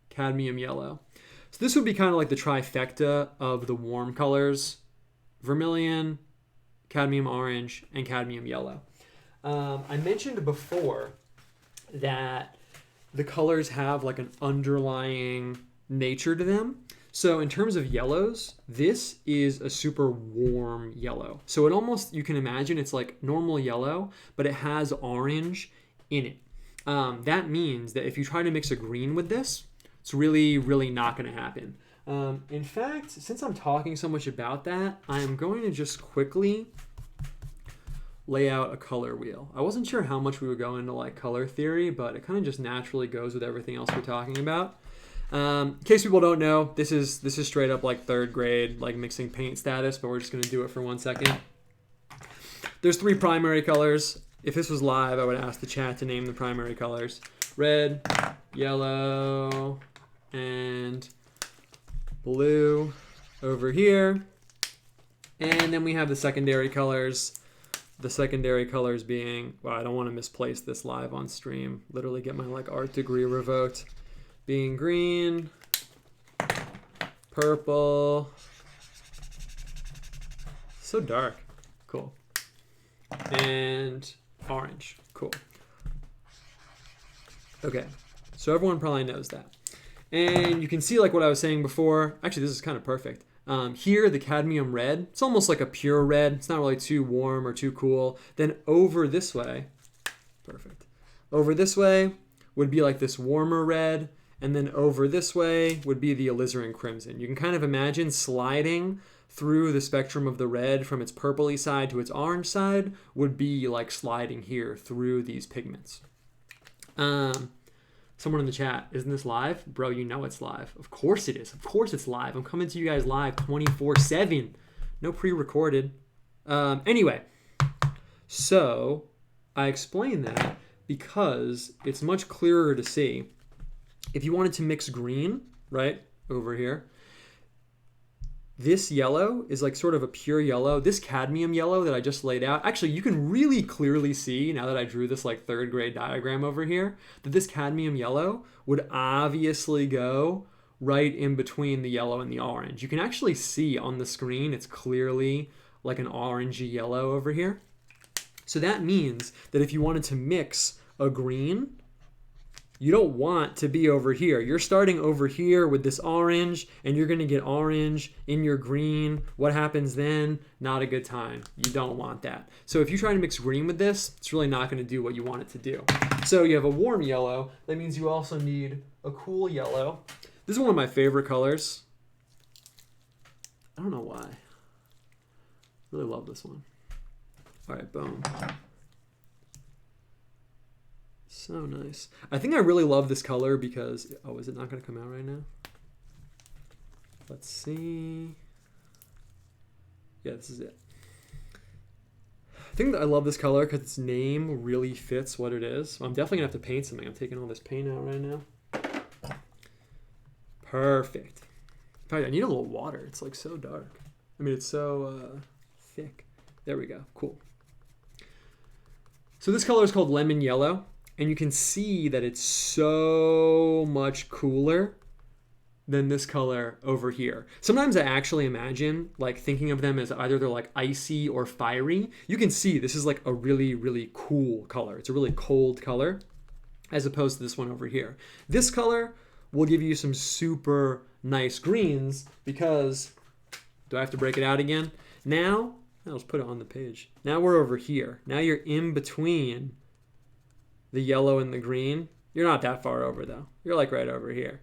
cadmium yellow. So this would be kind of like the trifecta of the warm colors: vermilion, cadmium orange, and cadmium yellow. I mentioned before that the colors have like an underlying nature to them. So in terms of yellows, this is a super warm yellow. So it almost, you can imagine it's like normal yellow, but it has orange in it. That means that if you try to mix a green with this, it's really, really not going to happen. In fact, since I'm talking so much about that, I am going to just quickly lay out a color wheel. I wasn't sure how much we would go into like color theory, but it kind of just naturally goes with everything else we're talking about. In case people don't know, this is straight up like third grade, like mixing paint status, but we're just going to do it for 1 second. There's 3 primary colors. If this was live, I would ask the chat to name the primary colors: red, yellow, and blue over here. And then we have the secondary colors. The secondary colors being, well, I don't want to misplace this live on stream, literally get my like art degree revoked, being green, purple, so dark, cool, and orange, cool. Okay, so everyone probably knows that. And you can see like what I was saying before. Actually, this is kind of perfect. Here, the cadmium red, it's almost like a pure red. It's not really too warm or too cool. Then over this way, perfect. Over this way would be like this warmer red. And then over this way would be the alizarin crimson. You can kind of imagine sliding through the spectrum of the red from its purpley side to its orange side would be like sliding here through these pigments. Someone in the chat, isn't this live? Bro, you know it's live. Of course it is. Of course it's live. I'm coming to you guys live 24/7. No pre-recorded. Anyway, so I explained that because it's much clearer to see. If you wanted to mix green, right, over here, this yellow is like sort of a pure yellow. This cadmium yellow that I just laid out, actually you can really clearly see now that I drew this like third grade diagram over here, that this cadmium yellow would obviously go right in between the yellow and the orange. You can actually see on the screen it's clearly like an orangey yellow over here. So that means that if you wanted to mix a green, you don't want to be over here. You're starting over here with this orange, and you're going to get orange in your green. What happens then? Not a good time. You don't want that. So if you try to mix green with this, it's really not going to do what you want it to do. So you have a warm yellow. That means you also need a cool yellow. This is one of my favorite colors. I don't know why. Really love this one. All right, boom. So nice. I think I really love this color because, oh, is it not going to come out right now? Let's see. Yeah, this is it. I think that I love this color because its name really fits what it is. So I'm definitely going to have to paint something. I'm taking all this paint out right now. Perfect. In fact, I need a little water. It's like so dark. I mean, it's so thick. There we go. Cool. So this color is called lemon yellow. And you can see that it's so much cooler than this color over here. Sometimes I actually imagine like thinking of them as either they're like icy or fiery. You can see this is like a really, really cool color. It's a really cold color as opposed to this one over here. This color will give you some super nice greens because, do I have to break it out again? Now, let's put it on the page. Now we're over here. Now you're in between the yellow and the green. You're not that far over though. You're like right over here.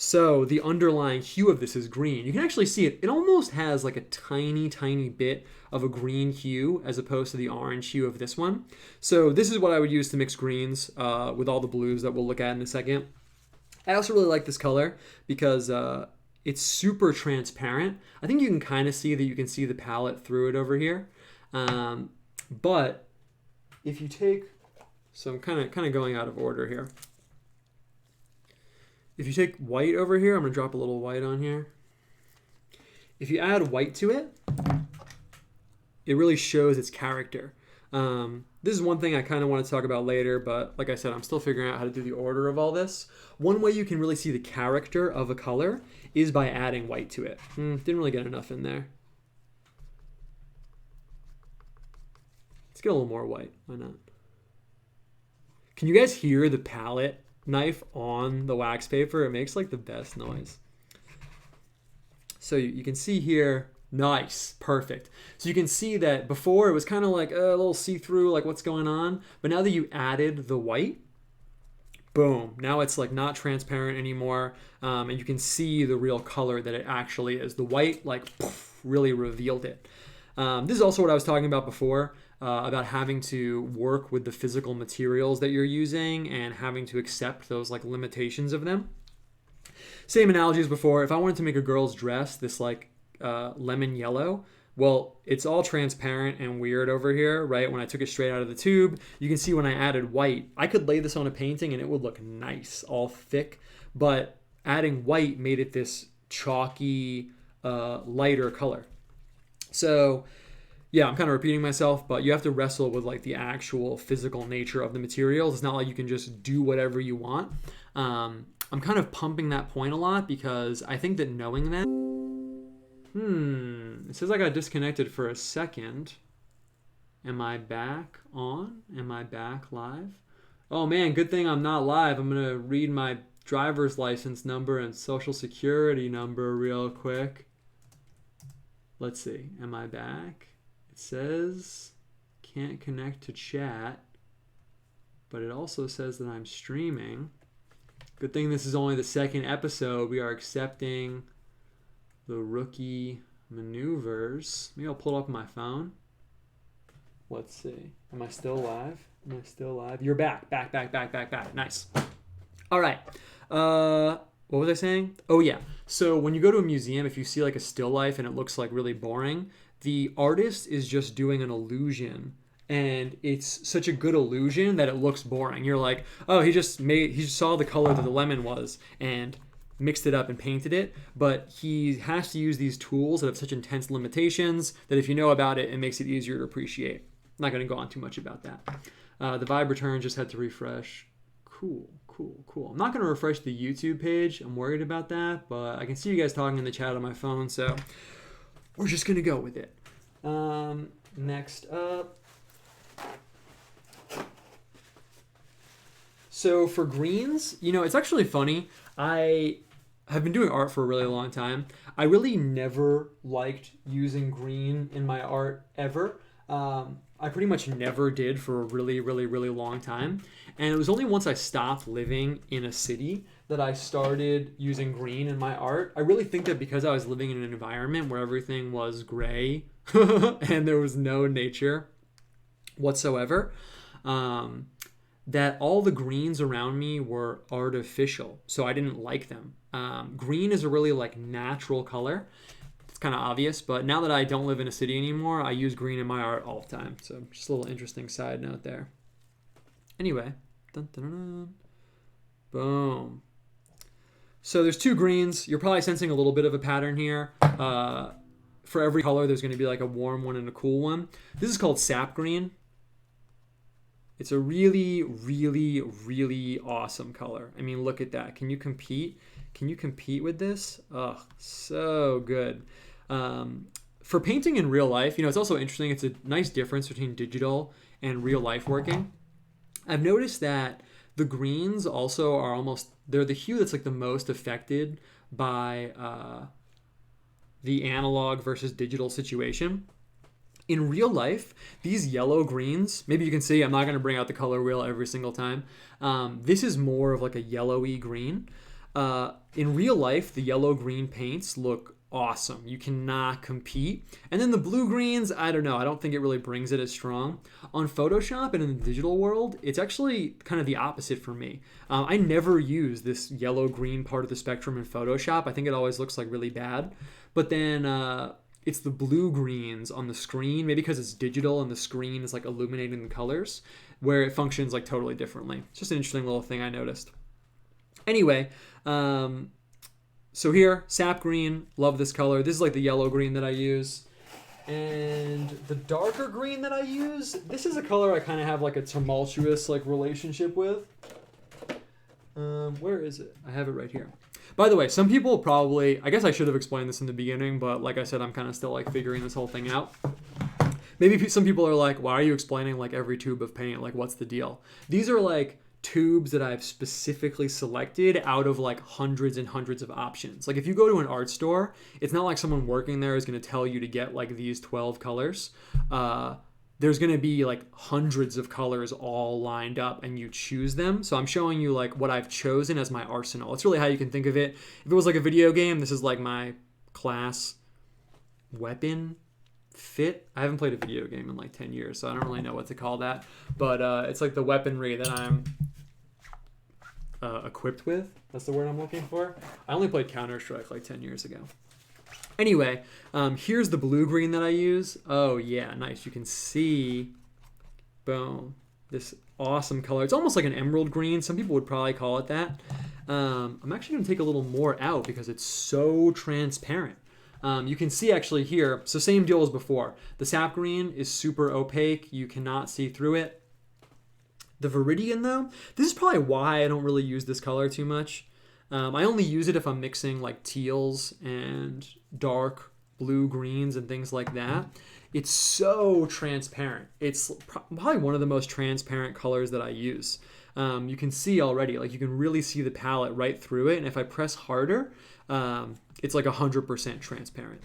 So the underlying hue of this is green. You can actually see it. It almost has like a tiny, tiny bit of a green hue as opposed to the orange hue of this one. So this is what I would use to mix greens with all the blues that we'll look at in a second. I also really like this color because it's super transparent. I think you can kind of see that you can see the palette through it over here. But if you take, so I'm kind of going out of order here. If you take white over here, I'm going to drop a little white on here. If you add white to it, it really shows its character. This is one thing I kind of want to talk about later, but like I said, I'm still figuring out how to do the order of all this. One way you can really see the character of a color is by adding white to it. Didn't really get enough in there. Let's get a little more white. Why not? Can you guys hear the palette knife on the wax paper? It makes like the best noise. So you can see here, nice, perfect. So you can see that before it was kind of like a little see-through, like what's going on. But now that you added the white, boom, now it's like not transparent anymore. And you can see the real color that it actually is. The white like poof, really revealed it. This is also what I was talking about before. About having to work with the physical materials that you're using and having to accept those like limitations of them. Same analogy as before. If I wanted to make a girl's dress this like lemon yellow, well, it's all transparent and weird over here, right? When I took it straight out of the tube, you can see when I added white, I could lay this on a painting and it would look nice, all thick. But adding white made it this chalky, lighter color. So yeah, I'm kind of repeating myself, but you have to wrestle with like the actual physical nature of the materials. It's not like you can just do whatever you want. I'm kind of pumping that point a lot because I think that knowing that, it says I got disconnected for a second. Am I back on? Am I back live? Oh man, good thing I'm not live. I'm gonna read my driver's license number and social security number real quick. Let's see, am I back? Says can't connect to chat, but it also says that I'm streaming. Good thing this is only the second episode. We are accepting the rookie maneuvers. Maybe I'll pull it up on my phone. Let's see. Am I still live? Am I still live? You're back. Back. Nice. All right. What was I saying? Oh yeah. So when you go to a museum, if you see like a still life and it looks like really boring, the artist is just doing an illusion, and it's such a good illusion that it looks boring. You're like, oh, he just saw the color that the lemon was and mixed it up and painted it, but he has to use these tools that have such intense limitations that if you know about it, it makes it easier to appreciate. I'm not going to go on too much about that. The vibe return just had to refresh. Cool. I'm not going to refresh the YouTube page. I'm worried about that, but I can see you guys talking in the chat on my phone, so we're just going to go with it. Next up. So for greens, it's actually funny. I have been doing art for a really long time. I really never liked using green in my art ever. I pretty much never did for a really, really, really long time. And it was only once I stopped living in a city that I started using green in my art. I really think that because I was living in an environment where everything was gray and there was no nature whatsoever, that all the greens around me were artificial. So I didn't like them. Green is a really like natural color. It's kind of obvious, but now that I don't live in a city anymore, I use green in my art all the time. So just a little interesting side note there. Anyway, dun, dun, dun, dun. Boom. So there's two greens. You're probably sensing a little bit of a pattern here. For every color, there's going to be like a warm one and a cool one. This is called SAP Green. It's a really, really, really awesome color. I mean, look at that. Can you compete? Can you compete with this? Oh, so good. For painting in real life, it's also interesting. It's a nice difference between digital and real life working. I've noticed that the greens also are they're the hue that's like the most affected by the analog versus digital situation. In real life, these yellow greens, maybe you can see, I'm not going to bring out the color wheel every single time. This is more of like a yellowy green. In real life, the yellow-green paints look awesome. You cannot compete. And then the blue-greens, I don't know. I don't think it really brings it as strong. On Photoshop and in the digital world, it's actually kind of the opposite for me. I never use this yellow-green part of the spectrum in Photoshop. I think it always looks like really bad. But then it's the blue-greens on the screen, maybe because it's digital and the screen is like illuminating the colors, where it functions like totally differently. It's just an interesting little thing I noticed. Anyway, so here, SAP Green, love this color. This is like the yellow green that I use. And the darker green that I use, this is a color I kind of have like a tumultuous like relationship with. Where is it? I have it right here. By the way, some people probably, I guess I should have explained this in the beginning, but like I said, I'm kind of still like figuring this whole thing out. Maybe some people are like, why are you explaining like every tube of paint? Like, what's the deal? These are like tubes that I've specifically selected out of like hundreds and hundreds of options. Like if you go to an art store, it's not like someone working there is going to tell you to get like these 12 colors. There's going to be like hundreds of colors all lined up and you choose them. So I'm showing you like what I've chosen as my arsenal. It's really how you can think of it. If it was like a video game, this is like my class weapon fit. I haven't played a video game in like 10 years, so I don't really know what to call that. But it's like the weaponry that I'm equipped with. That's the word I'm looking for. I only played Counter-Strike like 10 years ago. Anyway, here's the blue-green that I use. Oh, yeah, nice. You can see, boom, this awesome color. It's almost like an emerald green. Some people would probably call it that. I'm actually going to take a little more out because it's so transparent. You can see actually here, so same deal as before. The SAP Green is super opaque. You cannot see through it. The Viridian, though, this is probably why I don't really use this color too much. I only use it if I'm mixing like teals and dark blue greens and things like that. It's so transparent. It's probably one of the most transparent colors that I use. You can see already, like you can really see the palette right through it. And if I press harder, it's like 100% transparent.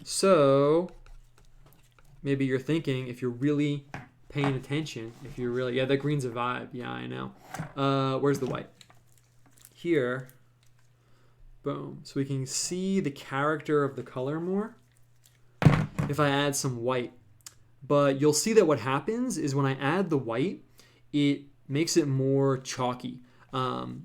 So maybe you're thinking, if you're really paying attention, if you're really, yeah, that green's a vibe. Yeah, I know. Where's the white? Here. Boom. So we can see the character of the color more if I add some white. But you'll see that what happens is when I add the white, it makes it more chalky.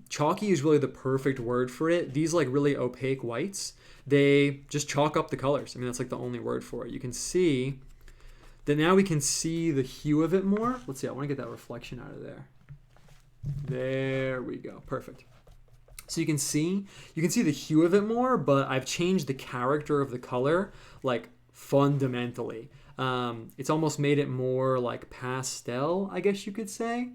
Chalky is really the perfect word for it. These like really opaque whites, they just chalk up the colors. I mean, that's like the only word for it. You can see that now we can see the hue of it more. Let's see, I want to get that reflection out of there. There we go, perfect. So you can see the hue of it more, but I've changed the character of the color like fundamentally. It's almost made it more like pastel, I guess you could say.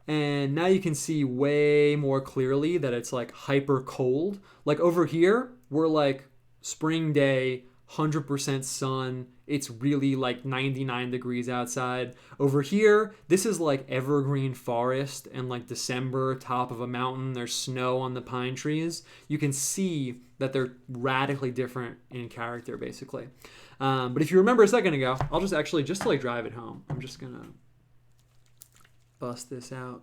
And now you can see way more clearly that it's like hyper cold. Like over here, we're like spring day, 100% sun. It's really like 99 degrees outside. Over here, this is like evergreen forest and like December, top of a mountain. There's snow on the pine trees. You can see that they're radically different in character, basically. But if you remember a second ago, I'll just actually, just to like drive it home, I'm just gonna bust this out.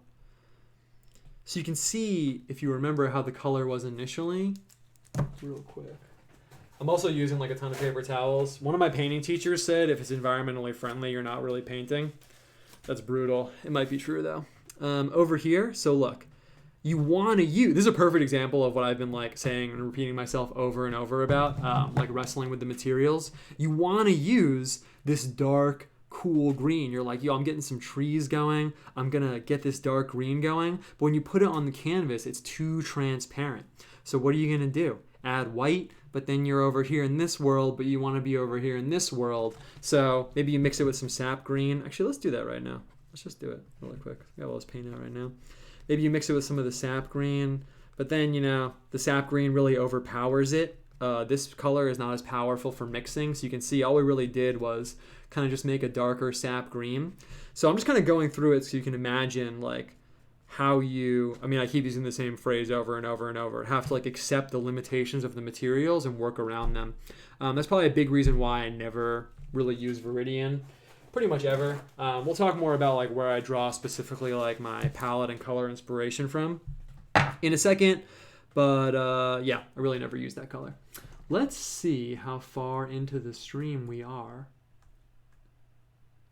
So you can see, if you remember how the color was initially, real quick. I'm also using like a ton of paper towels. One of my painting teachers said if it's environmentally friendly, you're not really painting. That's brutal. It might be true though. Over here, so look, you want to use, this is a perfect example of what I've been like saying and repeating myself over and over about, like wrestling with the materials. You want to use this dark, cool green. You're like, yo, I'm getting some trees going. I'm going to get this dark green going. But when you put it on the canvas, it's too transparent. So what are you going to do? Add white, but then you're over here in this world, but you want to be over here in this world. So maybe you mix it with some SAP Green. Actually, let's do that right now. Let's just do it really quick. I got all this paint out right now. Maybe you mix it with some of the SAP Green, but then, you know, the SAP Green really overpowers it. This color is not as powerful for mixing. So you can see all we really did was kind of just make a darker SAP Green. So I'm just kind of going through it so you can imagine like how you, I mean, I keep using the same phrase over and over and over, have to like accept the limitations of the materials and work around them. That's probably a big reason why I never really use Viridian pretty much ever. We'll talk more about like where I draw specifically like my palette and color inspiration from in a second. But yeah, I really never use that color. Let's see how far into the stream we are.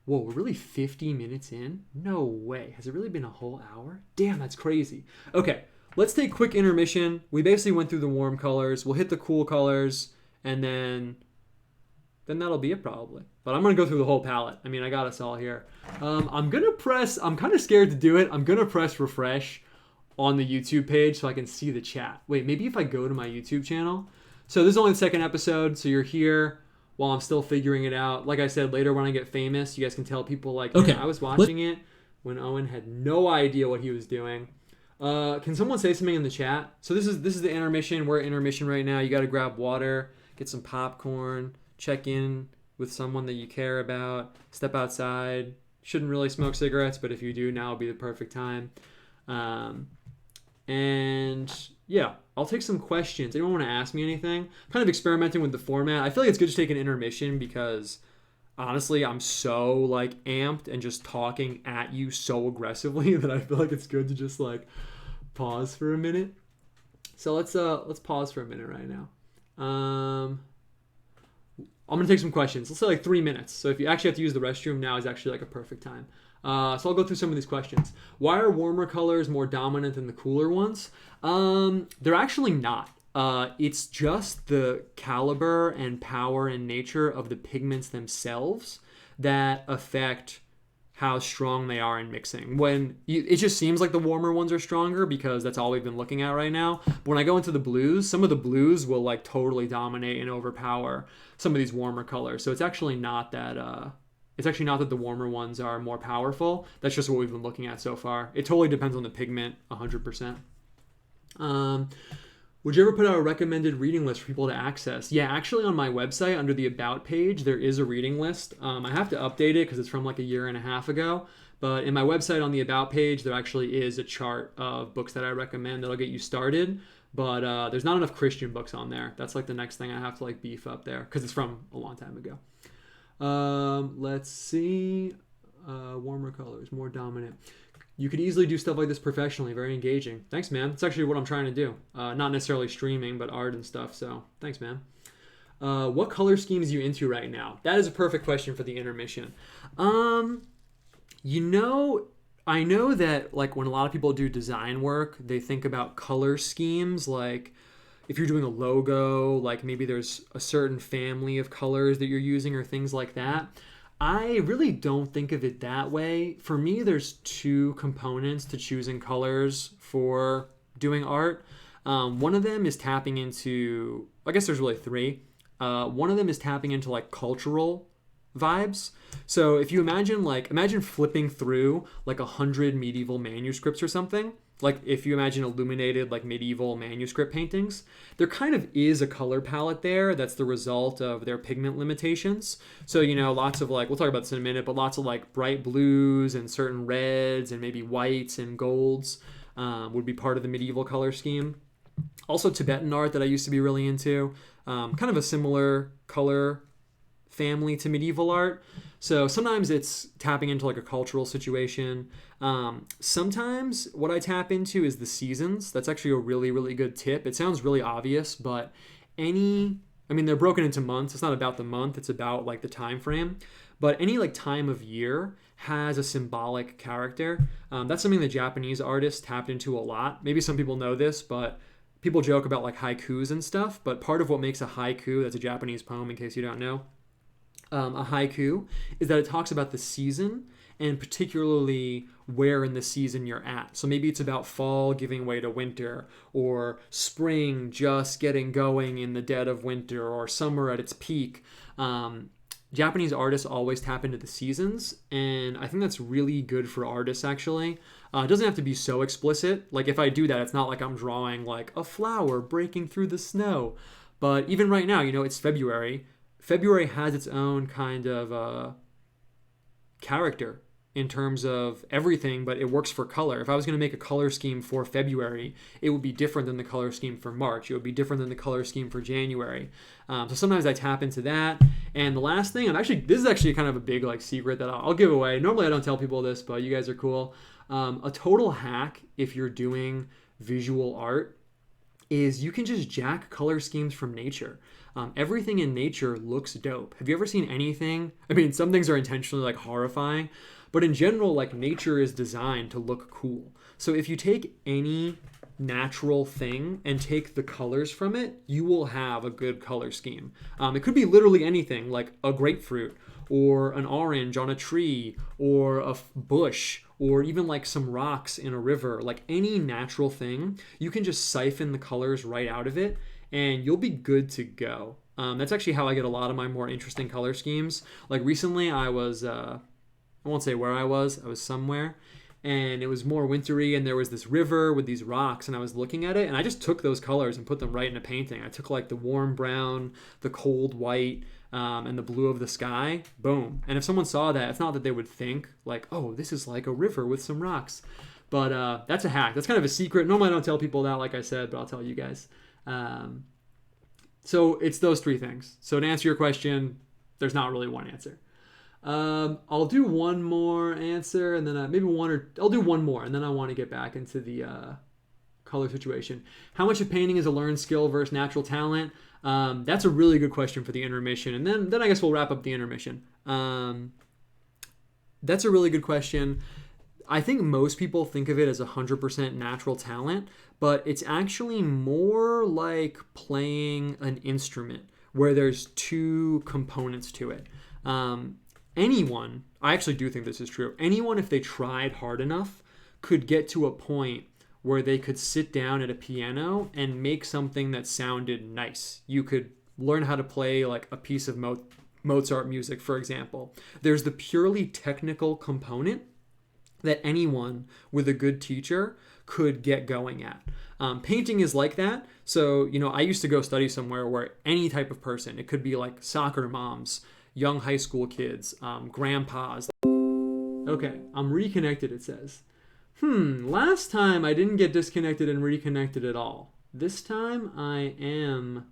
Whoa, we're really 50 minutes in? No way. Has it really been a whole hour? Damn, that's crazy. Okay, let's take a quick intermission. We basically went through the warm colors. We'll hit the cool colors, and then that'll be it probably. But I'm going to go through the whole palette. I mean, I got us all here. I'm kind of scared to do it. I'm going to press refresh on the YouTube page so I can see the chat. Wait, maybe if I go to my YouTube channel. So this is only the second episode, so you're here while I'm still figuring it out. Like I said, later when I get famous, you guys can tell people like, okay, I was watching it when Owen had no idea what he was doing. Can someone say something in the chat? So this is the intermission. We're at intermission right now. You got to grab water, get some popcorn, check in with someone that you care about, step outside. Shouldn't really smoke cigarettes, but if you do, now would be the perfect time. And yeah, I'll take some questions. Anyone want to ask me anything? I'm kind of experimenting with the format. I feel like it's good to take an intermission because honestly, I'm so like amped and just talking at you so aggressively that I feel like it's good to just like pause for a minute. So let's pause for a minute right now. I'm gonna take some questions. Let's say like 3 minutes. So if you actually have to use the restroom, now is actually like a perfect time. So I'll go through some of these questions. Why are warmer colors more dominant than the cooler ones? They're actually not. It's just the caliber and power and nature of the pigments themselves that affect how strong they are in mixing. It just seems like the warmer ones are stronger because that's all we've been looking at right now. But when I go into the blues, some of the blues will like totally dominate and overpower some of these warmer colors. So it's actually not that the warmer ones are more powerful. That's just what we've been looking at so far. It totally depends on the pigment, 100%. Would you ever put out a recommended reading list for people to access? Yeah, actually on my website, under the About page, there is a reading list. I have to update it because it's from like a year and a half ago. But in my website on the About page, there actually is a chart of books that I recommend that'll get you started. But there's not enough Christian books on there. That's like the next thing I have to like beef up there because it's from a long time ago. Let's see. Warmer colors, more dominant. You could easily do stuff like this professionally. Very engaging. Thanks, man. It's actually what I'm trying to do. Not necessarily streaming, but art and stuff. So thanks, man. What color schemes are you into right now? That is a perfect question for the intermission. I know that like when a lot of people do design work, they think about color schemes. Like if you're doing a logo, like maybe there's a certain family of colors that you're using or things like that. I really don't think of it that way. For me, there's two components to choosing colors for doing art. One of them is tapping into, I guess there's really three. One of them is tapping into like cultural vibes. So if you imagine flipping through like 100 medieval manuscripts or something, like if you imagine illuminated like medieval manuscript paintings, there kind of is a color palette there that's the result of their pigment limitations. So, lots of like, we'll talk about this in a minute, but lots of like bright blues and certain reds and maybe whites and golds would be part of the medieval color scheme. Also Tibetan art that I used to be really into, kind of a similar color family to medieval art. So sometimes it's tapping into like a cultural situation. Sometimes what I tap into is the seasons. That's actually a really, really good tip. It sounds really obvious, but they're broken into months. It's not about the month. It's about like the time frame. But any like time of year has a symbolic character. That's something the Japanese artists tapped into a lot. Maybe some people know this, but people joke about like haikus and stuff. But part of what makes a haiku, that's a Japanese poem in case you don't know, a haiku, is that it talks about the season and particularly where in the season you're at. So maybe it's about fall giving way to winter, or spring just getting going in the dead of winter, or summer at its peak. Japanese artists always tap into the seasons, and I think that's really good for artists actually. It doesn't have to be so explicit. Like if I do that, it's not like I'm drawing like a flower breaking through the snow. But even right now, it's February. February has its own kind of character in terms of everything, but it works for color. If I was going to make a color scheme for February, it would be different than the color scheme for March. It would be different than the color scheme for January. So sometimes I tap into that. And the last thing, this is actually kind of a big like secret that I'll give away. Normally I don't tell people this, but you guys are cool. A total hack if you're doing visual art is you can just jack color schemes from nature. Everything in nature looks dope. Have you ever seen anything? I mean, some things are intentionally like horrifying, but in general, like nature is designed to look cool. So if you take any natural thing and take the colors from it, you will have a good color scheme. It could be literally anything, like a grapefruit or an orange on a tree or a bush or even like some rocks in a river. Like any natural thing, you can just siphon the colors right out of it and you'll be good to go. That's actually how I get a lot of my more interesting color schemes. Like recently I was, I won't say where I was somewhere, and it was more wintry and there was this river with these rocks and I was looking at it and I just took those colors and put them right in a painting. I took like the warm brown, the cold white, and the blue of the sky. Boom. And if someone saw that, it's not that they would think like, oh, this is like a river with some rocks. But that's a hack. That's kind of a secret. Normally I don't tell people that, like I said, but I'll tell you guys. So it's those three things. So to answer your question, there's not really one answer. I'll do one more answer and then I'll do one more and then I want to get back into the color situation. How much of painting is a learned skill versus natural talent? That's a really good question for the intermission, and then I guess we'll wrap up the intermission. That's a really good question. I think most people think of it as 100% natural talent, but it's actually more like playing an instrument where there's two components to it. Anyone, I actually do think this is true, anyone, if they tried hard enough, could get to a point where they could sit down at a piano and make something that sounded nice. You could learn how to play like a piece of Mozart music, for example. There's the purely technical component that anyone with a good teacher could get going at. Painting is like that. So, I used to go study somewhere where any type of person, it could be like soccer moms, young high school kids, grandpas. Okay, I'm reconnected, it says. Last time I didn't get disconnected and reconnected at all. This time I am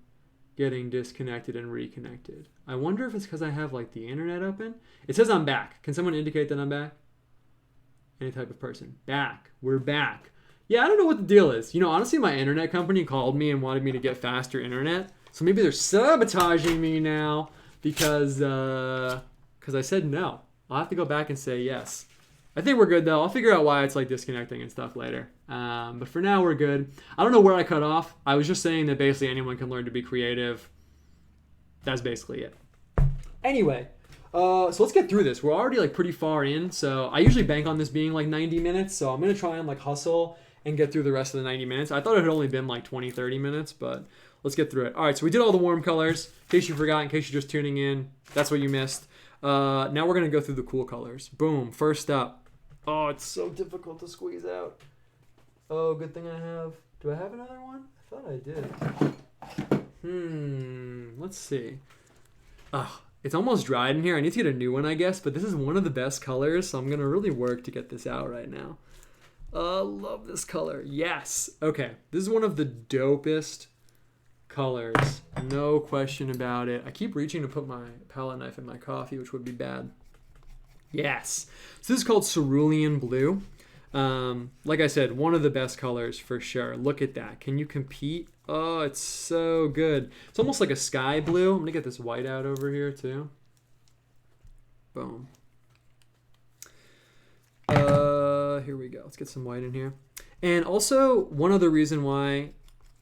getting disconnected and reconnected. I wonder if it's because I have like the internet open. It says I'm back. Can someone indicate that I'm back? Any type of person. Back. We're back. Yeah, I don't know what the deal is. Honestly, my internet company called me and wanted me to get faster internet. So maybe they're sabotaging me now because I said no. I'll have to go back and say yes. I think we're good though. I'll figure out why it's like disconnecting and stuff later. But for now, we're good. I don't know where I cut off. I was just saying that basically anyone can learn to be creative. That's basically it. Anyway, so let's get through this. We're already like pretty far in. So I usually bank on this being like 90 minutes. So I'm going to try and like hustle and get through the rest of the 90 minutes. I thought it had only been like 20, 30 minutes, but let's get through it. All right, so we did all the warm colors. In case you forgot, in case you're just tuning in, that's what you missed. Now we're going to go through the cool colors. Boom, first up. Oh, it's so difficult to squeeze out. Oh, good thing I have... Do I have another one? I thought I did. Let's see. It's almost dried in here. I need to get a new one, I guess, but this is one of the best colors, so I'm going to really work to get this out right now. Love this color. Yes. Okay, this is one of the dopest colors. No question about it. I keep reaching to put my palette knife in my coffee, which would be bad. Yes. So this is called cerulean blue. Like I said, one of the best colors for sure. Look at that. Can you compete? Oh, it's so good. It's almost like a sky blue. I'm going to get this white out over here too. Boom. Here we go. Let's get some white in here. And also, one other reason why...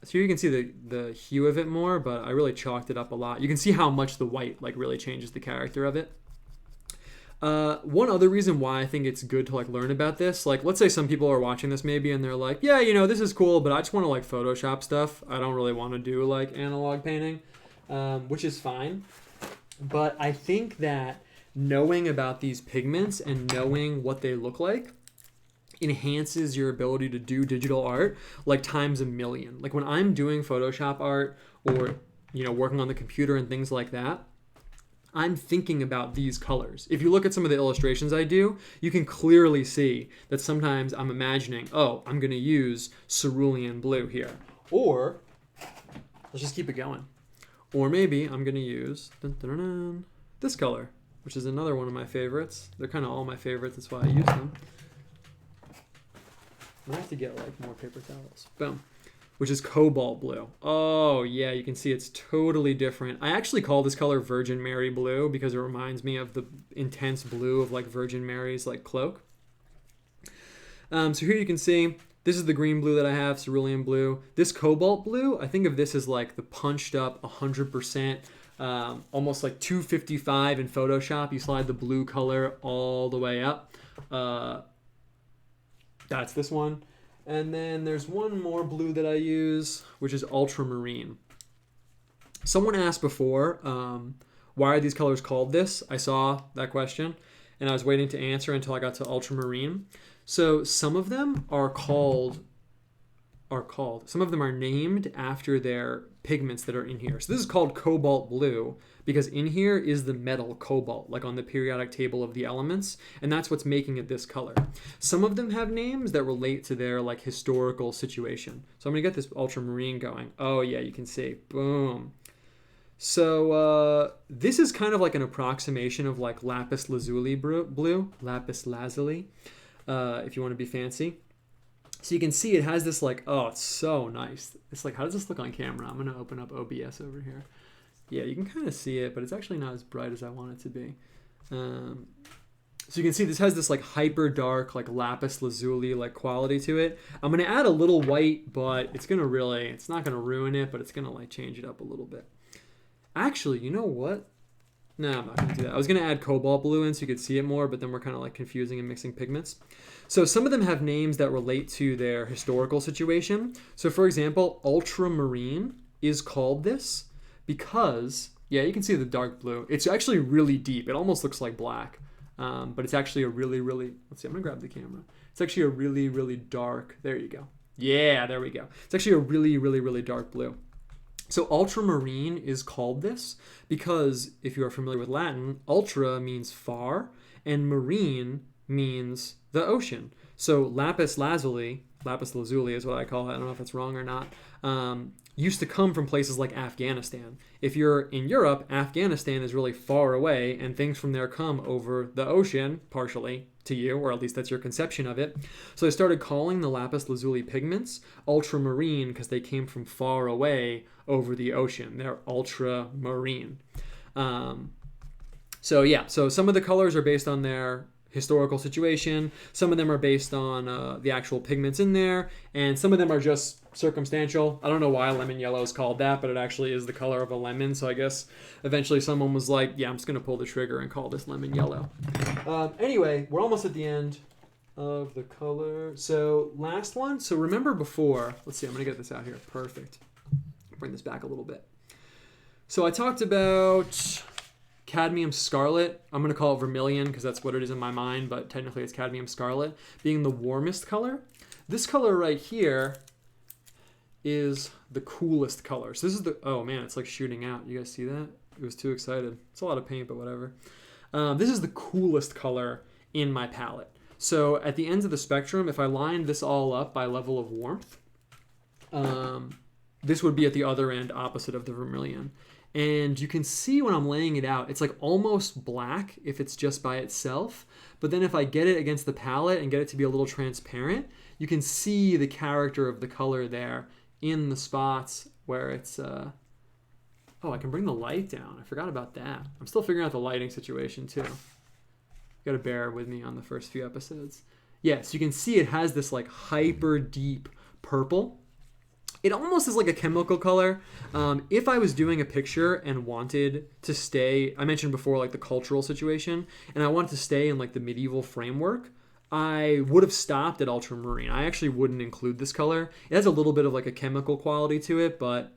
So you can see the hue of it more, but I really chalked it up a lot. You can see how much the white like really changes the character of it. One other reason why I think it's good to like learn about this, like let's say some people are watching this maybe and they're like, yeah, this is cool, but I just want to like Photoshop stuff. I don't really want to do like analog painting, which is fine. But I think that knowing about these pigments and knowing what they look like enhances your ability to do digital art like times a million. Like when I'm doing Photoshop art or, working on the computer and things like that, I'm thinking about these colors. If you look at some of the illustrations I do, you can clearly see that sometimes I'm imagining, oh, I'm going to use cerulean blue here. Or, let's just keep it going. Or maybe I'm going to use this color, which is another one of my favorites. They're kind of all my favorites. That's why I use them. I have to get like more paper towels. Boom. Which is cobalt blue. Oh yeah, you can see it's totally different. I actually call this color Virgin Mary blue because it reminds me of the intense blue of like Virgin Mary's like cloak. So here you can see, this is the green blue that I have, cerulean blue. This cobalt blue, I think of this as like the punched up 100%, almost like 255 in Photoshop. You slide the blue color all the way up. That's this one. And then there's one more blue that I use, which is ultramarine. Someone asked before, why are these colors called this? I saw that question, and I was waiting to answer until I got to ultramarine. So some of them are some of them are named after their pigments that are in here. So this is called cobalt blue because in here is the metal cobalt, like on the periodic table of the elements, and that's what's making it this color. Some of them have names that relate to their like historical situation. So I'm gonna get this ultramarine going. Oh yeah, you can see, boom. So this is kind of like an approximation of like lapis lazuli blue, lapis lazuli, if you want to be fancy. So you can see it has this like, oh, it's so nice. It's like, how does this look on camera? I'm going to open up OBS over here. Yeah, you can kind of see it, but it's actually not as bright as I want it to be. So you can see this has this like hyper dark, like lapis lazuli like quality to it. I'm going to add a little white, but it's not going to ruin it, but it's going to like change it up a little bit. Actually, you know what? No, I'm not going to do that. I was going to add cobalt blue in so you could see it more, but then we're kind of like confusing and mixing pigments. So some of them have names that relate to their historical situation. So for example, ultramarine is called this because, yeah, you can see the dark blue. It's actually really deep. It almost looks like black, but it's actually a really, let's see, I'm going to grab the camera. It's actually a really, really dark, there you go. Yeah, there we go. It's actually a really dark blue. So ultramarine is called this because if you are familiar with Latin, ultra means far and marine means the ocean. So lapis lazuli is what I call it. I don't know if that's wrong or not. Used to come from places like Afghanistan. If you're in Europe, Afghanistan is really far away and things from there come over the ocean, partially to you, or at least that's your conception of it. So they started calling the lapis lazuli pigments ultramarine because they came from far away over the ocean. They're ultramarine. So yeah, so some of the colors are based on their historical situation. Some of them are based on the actual pigments in there, and some of them are just circumstantial. I don't know why lemon yellow is called that, but it actually is the color of a lemon. So I guess eventually someone was like, yeah, I'm just going to pull the trigger and call this lemon yellow. Anyway, we're almost at the end of the color. So last one. So remember before, let's see, I'm going to get this out here. Perfect. Bring this back a little bit. So I talked about cadmium scarlet. I'm going to call it vermilion because that's what it is in my mind, but technically it's cadmium scarlet, being the warmest color. This color right here is the coolest color. So this is the, oh man, it's like shooting out. You guys see that? It was too excited. It's a lot of paint, but whatever. This is the coolest color in my palette. So at the ends of the spectrum, if I lined this all up by level of warmth, this would be at the other end opposite of the vermilion. And you can see when I'm laying it out, it's like almost black if it's just by itself. But then if I get it against the palette and get it to be a little transparent, you can see the character of the color there in the spots where it's, oh, I can bring the light down. I forgot about that. I'm still figuring out the lighting situation too. You gotta bear with me on the first few episodes. Yeah, so you can see it has this like hyper deep purple. It almost is like a chemical color. If I was doing a picture and wanted to stay, I mentioned before like the cultural situation, and I wanted to stay in like the medieval framework, I would have stopped at ultramarine. I actually wouldn't include this color. It has a little bit of like a chemical quality to it, but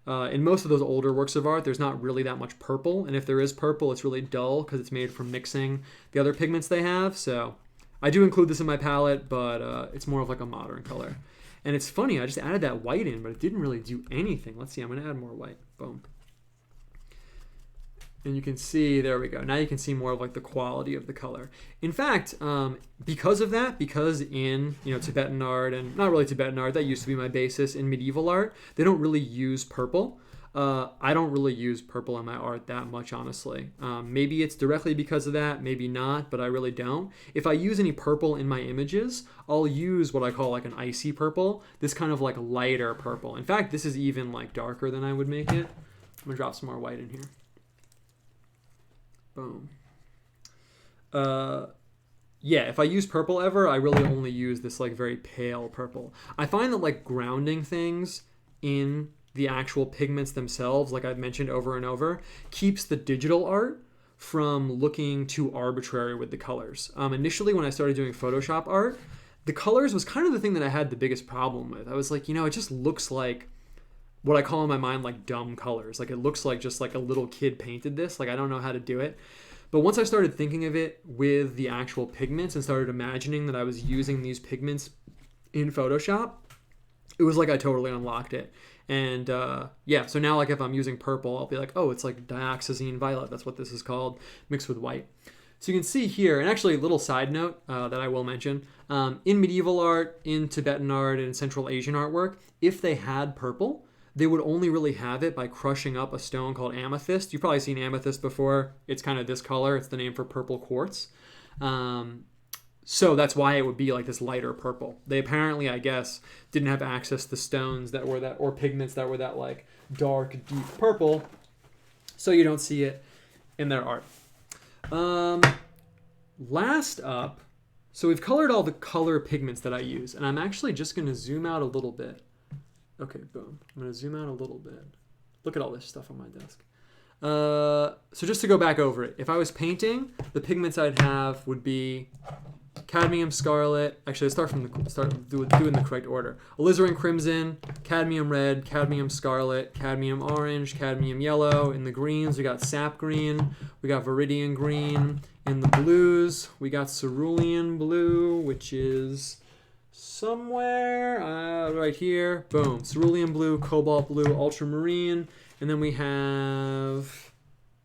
in most of those older works of art, there's not really that much purple. And if there is purple, it's really dull because it's made from mixing the other pigments they have. So I do include this in my palette, but it's more of like a modern color. And it's funny, I just added that white in, but it didn't really do anything. Let's see, I'm going to add more white. Boom. And you can see, there we go. Now you can see more of like the quality of the color. In fact, because of that, because in Tibetan art, and not really Tibetan art, that used to be my basis in medieval art, they don't really use purple. I don't really use purple in my art that much, honestly. Maybe it's directly because of that, maybe not, but I really don't. If I use any purple in my images, I'll use what I call like an icy purple, this kind of like lighter purple. In fact, this is even like darker than I would make it. I'm gonna drop some more white in here. Boom. Yeah, if I use purple ever, I really only use this like very pale purple. I find that like grounding things in the actual pigments themselves, like I've mentioned over and over, keeps the digital art from looking too arbitrary with the colors. Initially, when I started doing Photoshop art, the colors was kind of the thing that I had the biggest problem with. I was like, it just looks like what I call in my mind like dumb colors. Like it looks like just like a little kid painted this. Like I don't know how to do it. But once I started thinking of it with the actual pigments and started imagining that I was using these pigments in Photoshop, it was like I totally unlocked it. And yeah, so now like if I'm using purple, I'll be like, oh, it's like dioxazine violet. That's what this is called, mixed with white. So you can see here, and actually a little side note that I will mention, in medieval art, in Tibetan art, and Central Asian artwork, if they had purple, they would only really have it by crushing up a stone called amethyst. You've probably seen amethyst before. It's kind of this color. It's the name for purple quartz. So that's why it would be like this lighter purple. They apparently, I guess, didn't have access to stones that were that, or pigments that were that like dark, deep purple. So you don't see it in their art. Last up, so we've colored all the color pigments that I use, and I'm actually just going to zoom out a little bit. Okay, boom. I'm going to zoom out a little bit. Look at all this stuff on my desk. So just to go back over it, if I was painting, the pigments I'd have would be cadmium scarlet. Actually, let's start doing the correct order. Alizarin crimson, cadmium red, cadmium scarlet, cadmium orange, cadmium yellow. In the greens, we got SAP green, we got Viridian green. In the blues, we got cerulean blue, which is somewhere right here. Boom. Cerulean blue, cobalt blue, ultramarine. And then we have,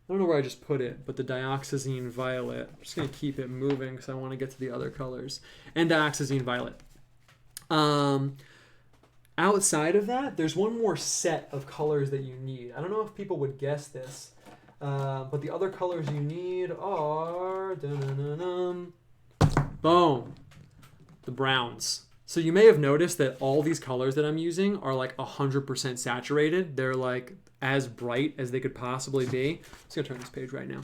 I don't know where I just put it, but the dioxazine violet. I'm just going to keep it moving because I want to get to the other colors. And dioxazine violet. Outside of that, there's one more set of colors that you need. I don't know if people would guess this, but the other colors you need are, boom, the browns. So you may have noticed that all these colors that I'm using are like 100% saturated. They're like as bright as they could possibly be. I'm just gonna turn this page right now.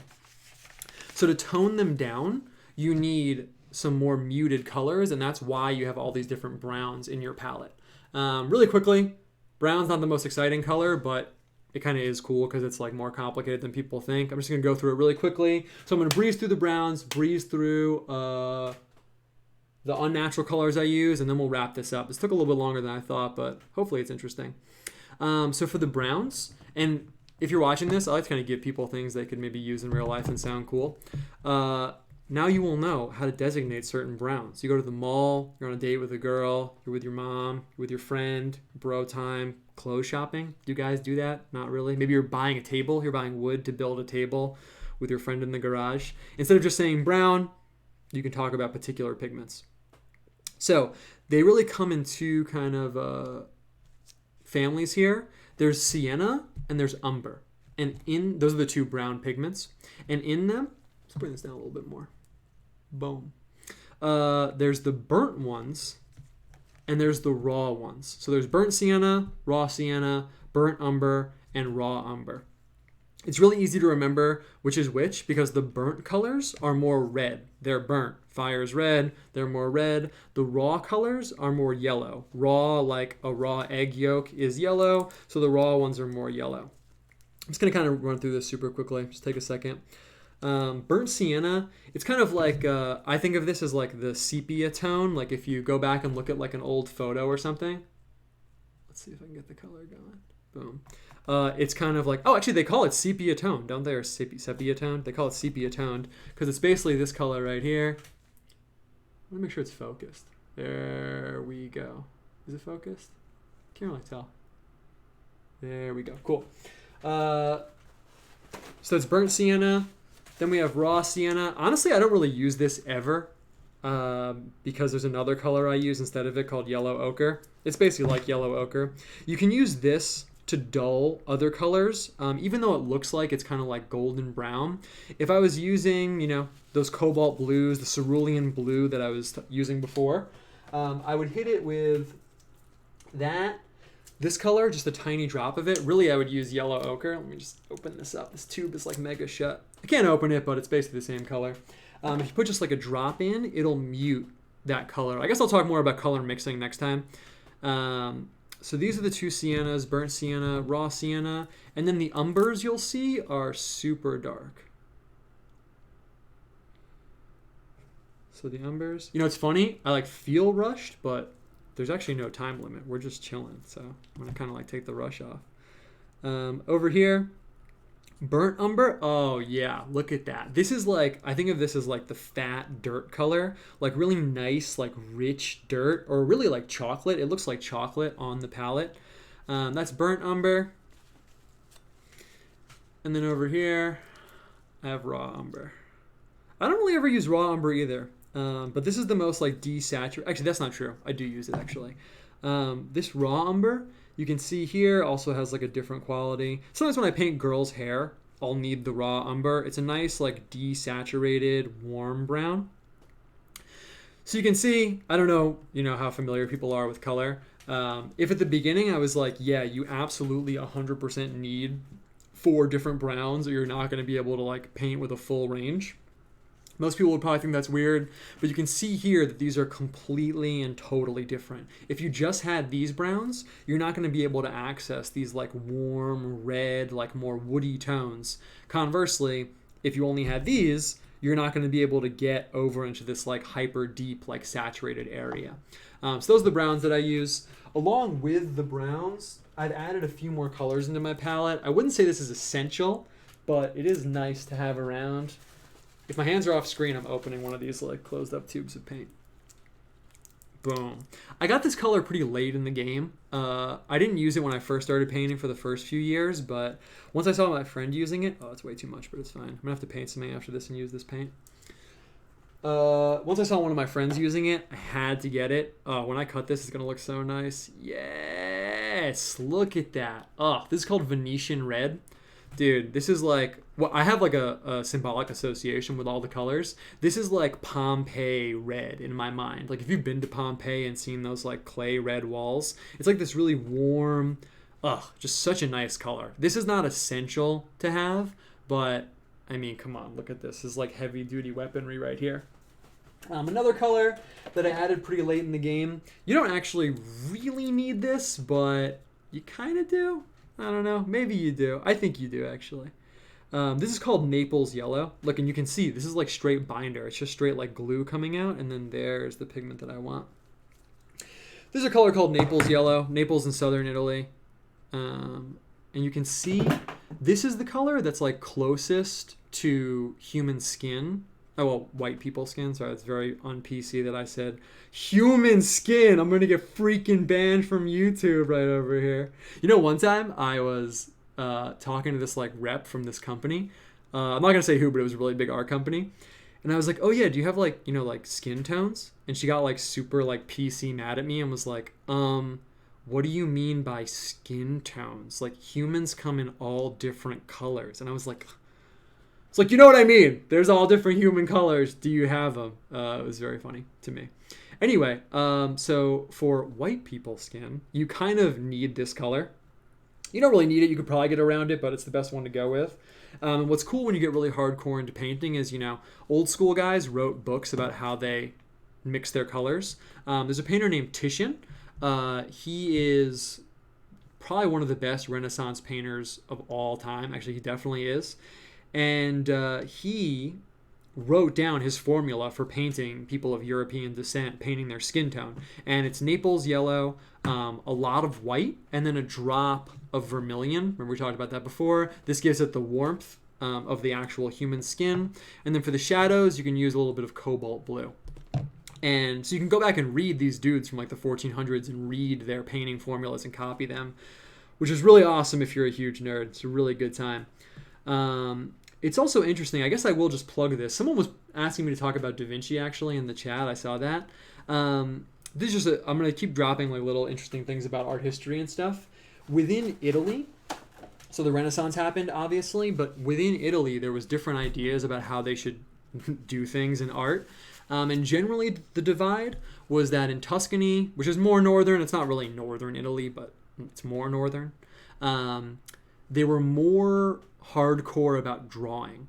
So to tone them down, you need some more muted colors, and that's why you have all these different browns in your palette. Really quickly, brown's not the most exciting color, but it kind of is cool because it's like more complicated than people think. I'm just gonna go through it really quickly. So I'm gonna breeze through the browns, breeze through the unnatural colors I use, and then we'll wrap this up. This took a little bit longer than I thought, but hopefully it's interesting. So for the browns, and if you're watching this, I like to kind of give people things they could maybe use in real life and sound cool. Now you will know how to designate certain browns. You go to the mall, you're on a date with a girl, you're with your mom, you're with your friend, bro time, clothes shopping. Do you guys do that? Not really. Maybe you're buying a table, you're buying wood to build a table with your friend in the garage. Instead of just saying brown, you can talk about particular pigments. So they really come in two kind of families here. There's sienna and there's umber. And those are the two brown pigments. And in them, let's bring this down a little bit more. Boom. There's the burnt ones and there's the raw ones. So there's burnt sienna, burnt umber, and raw umber. It's really easy to remember which is which because the burnt colors are more red. They're burnt. Fire's red. They're more red. The raw colors are more yellow. Raw, like a raw egg yolk, is yellow. So the raw ones are more yellow. I'm just going to kind of run through this super quickly. Just take a second. Burnt sienna, it's kind of like, I think of this as like the sepia tone. Like if you go back and look at like an old photo or something. Let's see if I can get the color going. Boom. It's kind of like, oh, actually they call it sepia toned, don't they? Or sepia toned? They call it sepia toned because it's basically this color right here. Let me make sure it's focused. There we go. Is it focused? Can't really tell. There we go. Cool. So it's burnt sienna. Then we have raw sienna. Honestly, I don't really use this ever because there's another color I use instead of it called yellow ochre. It's basically like yellow ochre. You can use this to dull other colors, even though it looks like it's kind of like golden brown. If I was using, you know, those cobalt blues, the cerulean blue that I was using before, I would hit it with this color, just a tiny drop of it. Really, I would use yellow ochre. Let me just open this up. This tube is like mega shut. I can't open it, but it's basically the same color. If you put just like a drop in, it'll mute that color. I guess I'll talk more about color mixing next time. So these are the two siennas, burnt sienna, raw sienna, and then the umbers you'll see are super dark. So the umbers, you know, it's funny, I like feel rushed, but there's actually no time limit. We're just chilling. So I'm gonna kind of like take the rush off. Over here, burnt umber. Oh yeah, look at that. This is like, I think of this as like the fat dirt color, like really nice, like rich dirt, or really like chocolate. It looks like chocolate on the palette. That's burnt umber. And then over here, I have raw umber. I don't really ever use raw umber either. But this is the most like desaturated. Actually, that's not true. I do use it actually. This raw umber, you can see here, also has like a different quality. Sometimes when I paint girls' hair, I'll need the raw umber. It's a nice like desaturated warm brown. So you can see, I don't know, you know, how familiar people are with color. If at the beginning I was like, yeah, you absolutely 100% need 4 different browns or you're not going to be able to like paint with a full range. Most people would probably think that's weird, but you can see here that these are completely and totally different. If you just had these browns, you're not going to be able to access these like warm, red, like more woody tones. Conversely, if you only had these, you're not going to be able to get over into this like hyper deep, like saturated area. So those are the browns that I use. Along with the browns, I've added a few more colors into my palette. I wouldn't say this is essential, but it is nice to have around. If my hands are off screen, I'm opening one of these like closed up tubes of paint. Boom. I got this color pretty late in the game. I didn't use it when I first started painting for the first few years, but once I saw my friend using it, oh, it's way too much, but it's fine. I'm gonna have to paint something after this and use this paint. Once I saw one of my friends using it, I had to get it. When I cut this, it's gonna look so nice. Yes, look at that. Oh, this is called Venetian red. Dude, this is like, well, I have like a symbolic association with all the colors. This is like Pompeii red in my mind. Like if you've been to Pompeii and seen those like clay red walls, it's like this really warm, just such a nice color. This is not essential to have, but I mean, come on, look at this. This is like heavy duty weaponry right here. Another color that I added pretty late in the game. You don't actually really need this, but you kind of do. I don't know. Maybe you do. I think you do, actually. This is called Naples Yellow. Look, and you can see this is like straight binder. It's just straight like glue coming out, and then there's the pigment that I want. There's a color called Naples Yellow. Naples in southern Italy. And you can see this is the color that's like closest to human skin. Oh, well, white people skin. Sorry, it's very un-PC that I said human skin. I'm going to get freaking banned from YouTube right over here. You know, one time I was talking to this like rep from this company. I'm not going to say who, but it was a really big art company. And I was like, oh yeah, do you have like, you know, like skin tones? And she got like super like PC mad at me and was like, what do you mean by skin tones? Like humans come in all different colors. And I was like, it's like, you know what I mean? There's all different human colors. Do you have them? It was very funny to me. Anyway, so for white people skin, you kind of need this color. You don't really need it. You could probably get around it, but it's the best one to go with. What's cool when you get really hardcore into painting is, you know, old school guys wrote books about how they mix their colors. There's a painter named Titian. He is probably one of the best Renaissance painters of all time. Actually, he definitely is. And he wrote down his formula for painting people of European descent, painting their skin tone. And it's Naples yellow, a lot of white, and then a drop of vermilion. Remember we talked about that before. This gives it the warmth of the actual human skin. And then for the shadows, you can use a little bit of cobalt blue. And so you can go back and read these dudes from like the 1400s and read their painting formulas and copy them, which is really awesome if you're a huge nerd. It's a really good time. It's also interesting. I guess I will just plug this. Someone was asking me to talk about Da Vinci actually in the chat. I saw that. This is just I'm going to keep dropping like little interesting things about art history and stuff. Within Italy, so the Renaissance happened, obviously, but within Italy, there was different ideas about how they should do things in art. And generally, the divide was that in Tuscany, which is more northern, it's not really northern Italy, but it's more northern, they were more hardcore about drawing.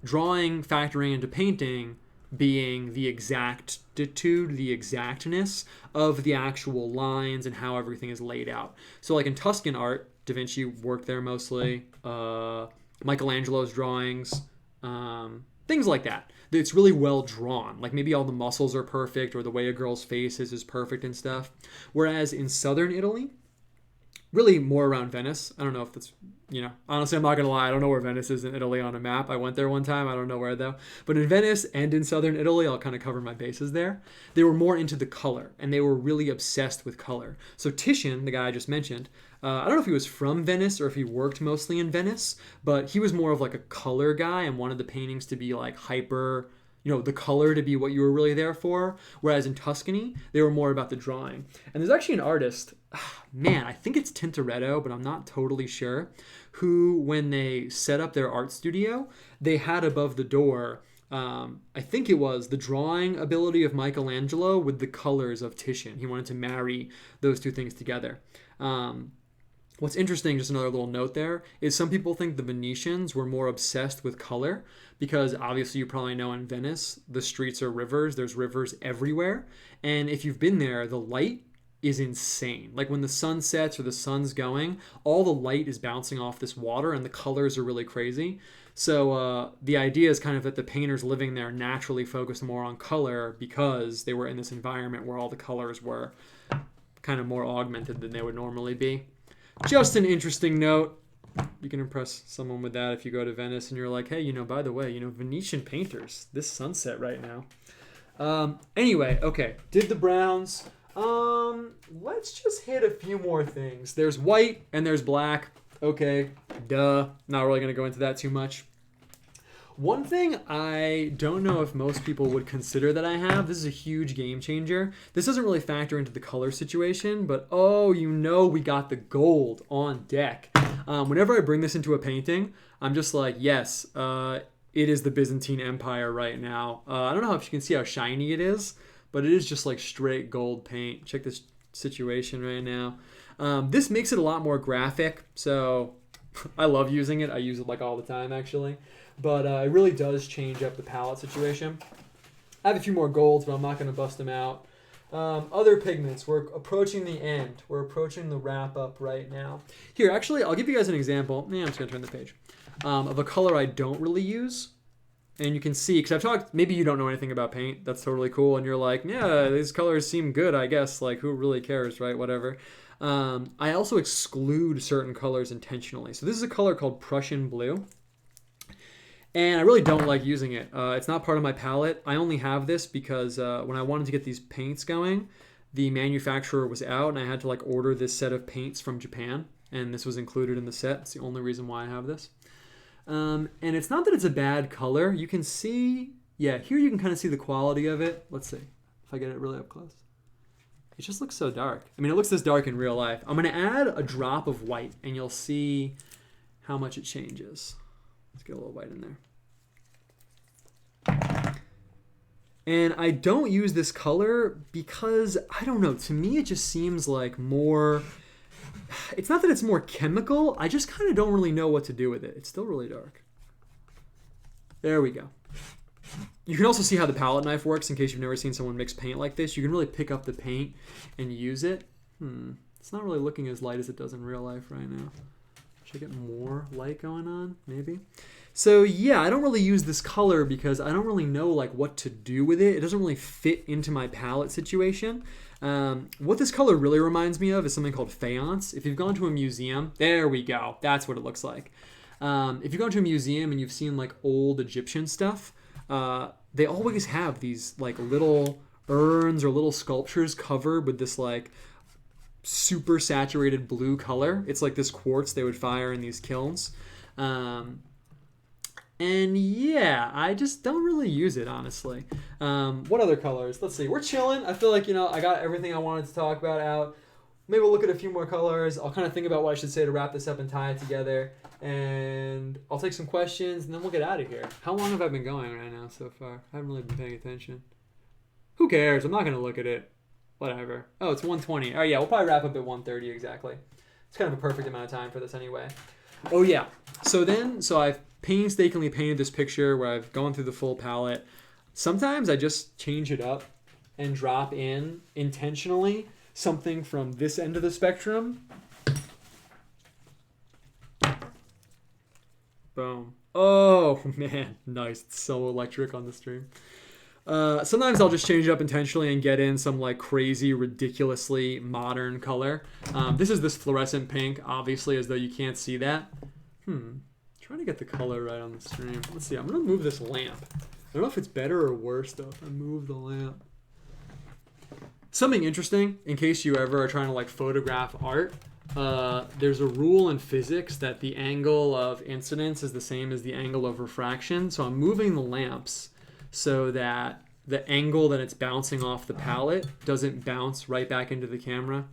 Drawing factoring into painting being the exactitude, the exactness of the actual lines and how everything is laid out. So like in Tuscan art, Da Vinci worked there mostly, Michelangelo's drawings, things like that. It's really well drawn. Like maybe all the muscles are perfect or the way a girl's face is perfect and stuff. Whereas in southern Italy, really more around Venice. I don't know if that's, honestly, I'm not going to lie. I don't know where Venice is in Italy on a map. I went there one time. I don't know where though. But in Venice and in southern Italy, I'll kind of cover my bases there. They were more into the color and they were really obsessed with color. So Titian, the guy I just mentioned, I don't know if he was from Venice or if he worked mostly in Venice, but he was more of like a color guy and wanted the paintings to be like hyper, the color to be what you were really there for. Whereas in Tuscany, they were more about the drawing. And there's actually an artist, man, I think it's Tintoretto, but I'm not totally sure, who, when they set up their art studio, they had above the door, I think it was the drawing ability of Michelangelo with the colors of Titian. He wanted to marry those two things together. What's interesting, just another little note there, is some people think the Venetians were more obsessed with color because obviously you probably know in Venice, the streets are rivers. There's rivers everywhere. And if you've been there, the light is insane. Like when the sun sets or the sun's going, all the light is bouncing off this water and the colors are really crazy. So the idea is kind of that the painters living there naturally focused more on color because they were in this environment where all the colors were kind of more augmented than they would normally be. Just an interesting note. You can impress someone with that if you go to Venice and you're like, hey, by the way, Venetian painters, this sunset right now. Anyway, okay, did the browns. Let's just hit a few more things. There's white and there's black. Okay, duh. Not really going to go into that too much. One thing I don't know if most people would consider that I have, this is a huge game changer. This doesn't really factor into the color situation, but we got the gold on deck. Whenever I bring this into a painting, I'm just like, yes, it is the Byzantine Empire right now. I don't know if you can see how shiny it is, but it is just like straight gold paint. Check this situation right now. This makes it a lot more graphic, so I love using it. I use it like all the time, actually. But it really does change up the palette situation. I have a few more golds, but I'm not going to bust them out. Other pigments. We're approaching the end. We're approaching the wrap up right now. Here, actually, I'll give you guys an example. I'm just going to turn the page. Of a color I don't really use. And you can see, because I've talked, maybe you don't know anything about paint. That's totally cool. And you're like, yeah, these colors seem good, I guess. Like, who really cares, right? Whatever. I also exclude certain colors intentionally. So this is a color called Prussian blue. And I really don't like using it. It's not part of my palette. I only have this because when I wanted to get these paints going, the manufacturer was out and I had to order this set of paints from Japan. And this was included in the set. It's the only reason why I have this. And it's not that it's a bad color. You can see, here you can kind of see the quality of it. Let's see if I get it really up close. It just looks so dark. I mean, it looks this dark in real life. I'm going to add a drop of white and you'll see how much it changes. Let's get a little white in there. And I don't use this color because, I don't know, to me it just seems like more, it's not that it's more chemical, I just kind of don't really know what to do with it. It's still really dark. There we go. You can also see how the palette knife works in case you've never seen someone mix paint like this. You can really pick up the paint and use it. It's not really looking as light as it does in real life right now. Should I get more light going on? Maybe. So I don't really use this color because I don't really know what to do with it. It doesn't really fit into my palette situation. What this color really reminds me of is something called faience. If you've gone to a museum, there we go. That's what it looks like. If you've gone to a museum and you've seen old Egyptian stuff, they always have these little urns or little sculptures covered with this super saturated blue color. It's like this quartz they would fire in these kilns. And I just don't really use it, honestly. What other colors? Let's see. We're chilling. I feel like, I got everything I wanted to talk about out. maybe we'll look at a few more colors. I'll kind of think about what I should say to wrap this up and tie it together. And I'll take some questions, and then we'll get out of here. How long have I been going right now so far? I haven't really been paying attention. Who cares? I'm not going to look at it. Whatever. Oh, it's 1:20. Oh, yeah, we'll probably wrap up at 1:30 exactly. It's kind of a perfect amount of time for this anyway. Oh, yeah. So I've painstakingly painted this picture where I've gone through the full palette. Sometimes I just change it up and drop in intentionally something from this end of the spectrum. Boom. Oh, man. Nice. It's so electric on the stream. Sometimes I'll just change it up intentionally and get in some like crazy, ridiculously modern color. This is this fluorescent pink, obviously, as though you can't see that. Trying to get the color right on the stream. Let's see. I'm going to move this lamp. I don't know if it's better or worse, though, if I move the lamp. Something interesting, in case you ever are trying to like photograph art, there's a rule in physics that the angle of incidence is the same as the angle of refraction. So I'm moving the lamps so that the angle that it's bouncing off the palette doesn't bounce right back into the camera.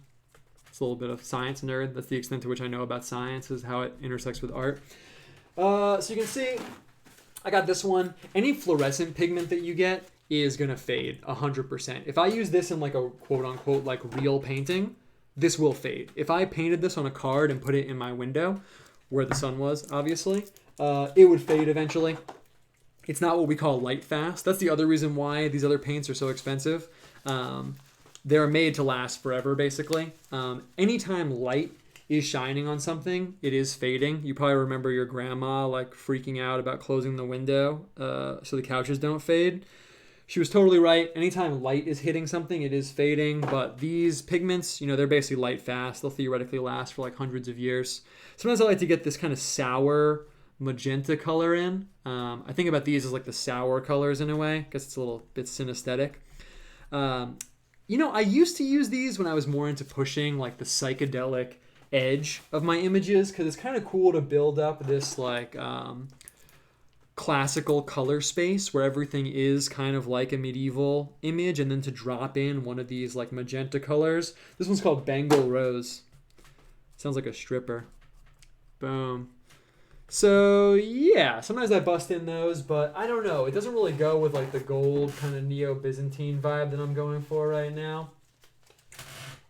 It's a little bit of science nerd. That's the extent to which I know about science, is how it intersects with art. So you can see I got this one. Any fluorescent pigment that you get is going to fade 100%. If I use this in like a quote unquote like real painting, this will fade. If I painted this on a card and put it in my window where the sun was, obviously, it would fade eventually. It's not what we call light fast. That's the other reason why these other paints are so expensive. They're made to last forever, basically. Anytime light is shining on something, it is fading. You probably remember your grandma like freaking out about closing the window so the couches don't fade. She was totally right. Anytime light is hitting something, it is fading. But these pigments, they're basically light fast. They'll theoretically last for like hundreds of years. Sometimes I like to get this kind of sour magenta color in. I think about these as like the sour colors in a way. I guess it's a little bit synesthetic. I used to use these when I was more into pushing like the psychedelic edge of my images, because it's kind of cool to build up this like classical color space where everything is kind of like a medieval image, and then to drop in one of these like magenta colors. This one's called Bengal Rose. Sounds like a stripper. Boom. So yeah, sometimes I bust in those, but I don't know. It doesn't really go with like the gold kind of Neo-Byzantine vibe that I'm going for right now.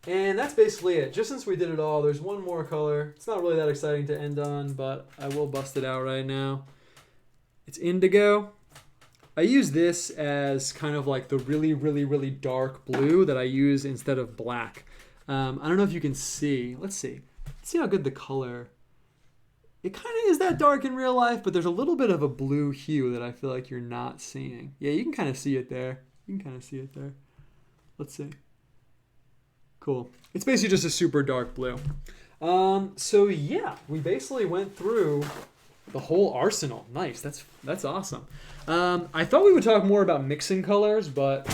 And that's basically it. Just since we did it all, there's one more color. It's not really that exciting to end on, but I will bust it out right now. It's indigo. I use this as kind of like the really, really, really dark blue that I use instead of black. I don't know if you can see. Let's see. Let's see how good the color. It kind of is that dark in real life, but there's a little bit of a blue hue that I feel like you're not seeing. Yeah, you can kind of see it there. Let's see. Cool. It's basically just a super dark blue. So yeah, we basically went through the whole arsenal. Nice. That's awesome. I thought we would talk more about mixing colors, but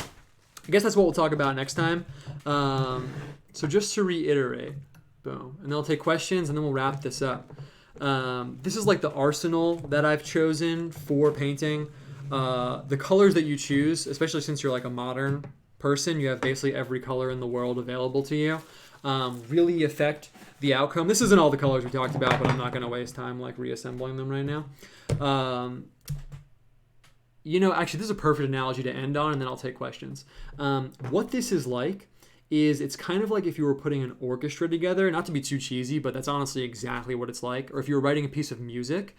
I guess that's what we'll talk about next time. So just to reiterate, boom, and then I'll take questions and then we'll wrap this up. This is like the arsenal that I've chosen for painting. The colors that you choose, especially since you're like a modern person, you have basically every color in the world available to you, really affect the outcome. This isn't all the colors we talked about, but I'm not going to waste time like reassembling them right now. Actually, this is a perfect analogy to end on, and then I'll take questions. What this is like is it's kind of like if you were putting an orchestra together, not to be too cheesy, but that's honestly exactly what it's like. Or if you were writing a piece of music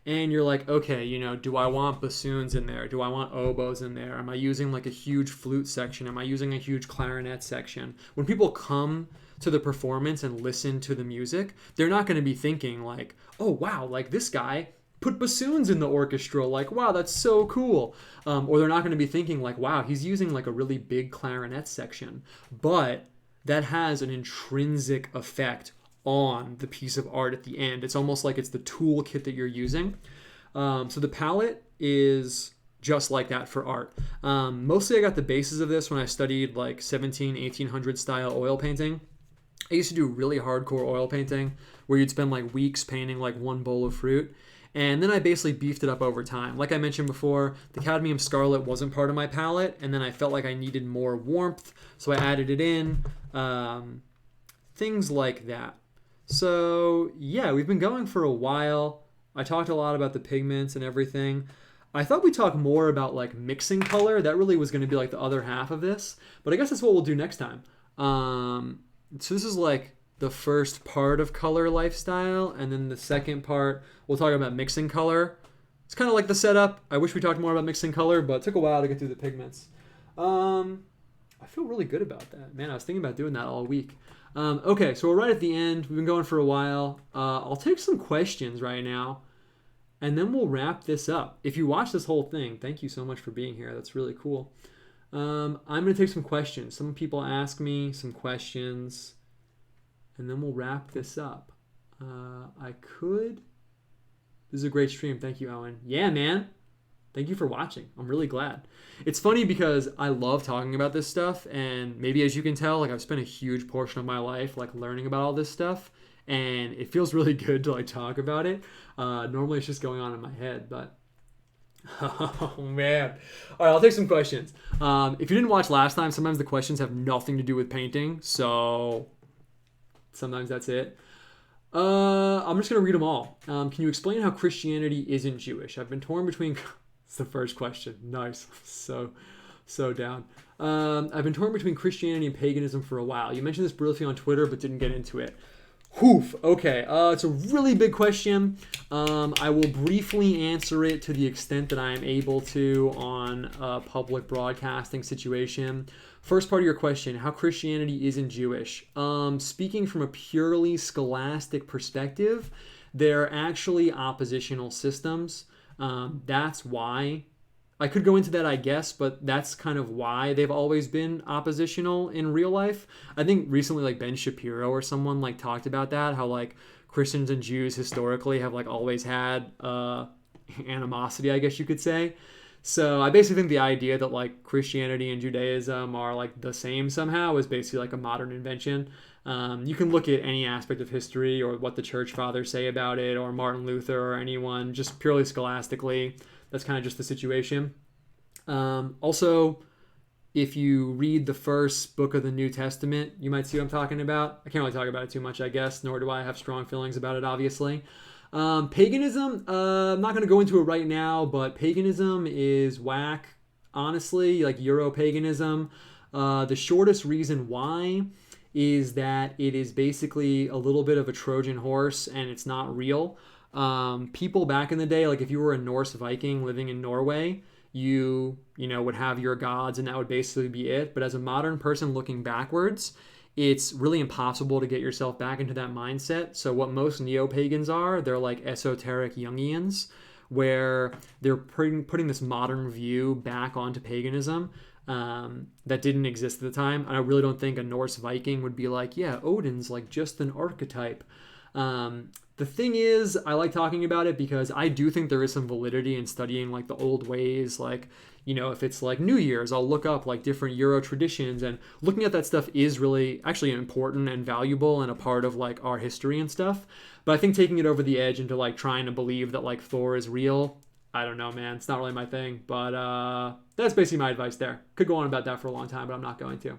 and you're like, okay, do I want bassoons in there? Do I want oboes in there? Am I using like a huge flute section? Am I using a huge clarinet section? When people come to the performance and listen to the music, they're not going to be thinking like, oh, wow, like this guy put bassoons in the orchestra, like, wow, that's so cool. Or they're not going to be thinking like, wow, he's using like a really big clarinet section. But that has an intrinsic effect on the piece of art at the end. It's almost like it's the toolkit that you're using. So the palette is just like that for art. Mostly I got the basis of this when I studied like 1800 style oil painting. I used to do really hardcore oil painting where you'd spend like weeks painting like one bowl of fruit. And then I basically beefed it up over time. Like I mentioned before, the cadmium scarlet wasn't part of my palette, and then I felt like I needed more warmth, so I added it in. things like that. So yeah, we've been going for a while. I talked a lot about the pigments and everything. I thought we'd talk more about like mixing color. That really was going to be like the other half of this, but I guess that's what we'll do next time. So this is like the first part of color lifestyle, and then the second part we'll talk about mixing color. It's kind of like the setup. I wish we talked more about mixing color, but it took a while to get through the pigments. I feel really good about that. Man, I was thinking about doing that all week. Okay, so we're right at the end. We've been going for a while. I'll take some questions right now, and then we'll wrap this up. If you watch this whole thing, thank you so much for being here. That's really cool. I'm going to take some questions. Some people ask me some questions, and then we'll wrap this up. This is a great stream. Thank you, Owen. Yeah, man. Thank you for watching. I'm really glad. It's funny because I love talking about this stuff, and maybe as you can tell, like I've spent a huge portion of my life like learning about all this stuff, and it feels really good to like talk about it. Normally it's just going on in my head, but oh man. All right, I'll take some questions. If you didn't watch last time, sometimes the questions have nothing to do with painting, so sometimes that's it. I'm just going to read them all. Can you explain how Christianity isn't Jewish? I've been torn between... It's the first question. Nice. So down. I've been torn between Christianity and paganism for a while. You mentioned this briefly on Twitter, but didn't get into it. Whoof. Okay. It's a really big question. I will briefly answer it to the extent that I am able to on a public broadcasting situation. First part of your question, how Christianity isn't Jewish. Speaking from a purely scholastic perspective, they're actually oppositional systems. That's why. I could go into that, I guess, but that's kind of why they've always been oppositional in real life. I think recently like Ben Shapiro or someone like talked about that, how like Christians and Jews historically have like always had animosity, I guess you could say. So I basically think the idea that like Christianity and Judaism are like the same somehow is basically like a modern invention. You can look at any aspect of history or what the church fathers say about it, or Martin Luther or anyone, just purely scholastically. That's kind of just the situation. Also, if you read the first book of the New Testament, you might see what I'm talking about. I can't really talk about it too much, I guess, nor do I have strong feelings about it, obviously. Paganism, I'm not going to go into it right now, but paganism is whack, honestly, like Euro-paganism. The shortest reason why is that it is basically a little bit of a Trojan horse and it's not real. People back in the day, like if you were a Norse Viking living in Norway, you would have your gods and that would basically be it. But as a modern person looking backwards, it's really impossible to get yourself back into that mindset. So what most neo-pagans are, they're like esoteric Jungians, where they're putting this modern view back onto paganism that didn't exist at the time. And I really don't think a Norse Viking would be like, yeah, Odin's like just an archetype. The thing is, I like talking about it because I do think there is some validity in studying like the old ways. Like, if it's like New Year's, I'll look up like different Euro traditions, and looking at that stuff is really actually important and valuable and a part of like our history and stuff. But I think taking it over the edge into like trying to believe that like Thor is real, I don't know, man. It's not really my thing. But that's basically my advice there. Could go on about that for a long time, but I'm not going to.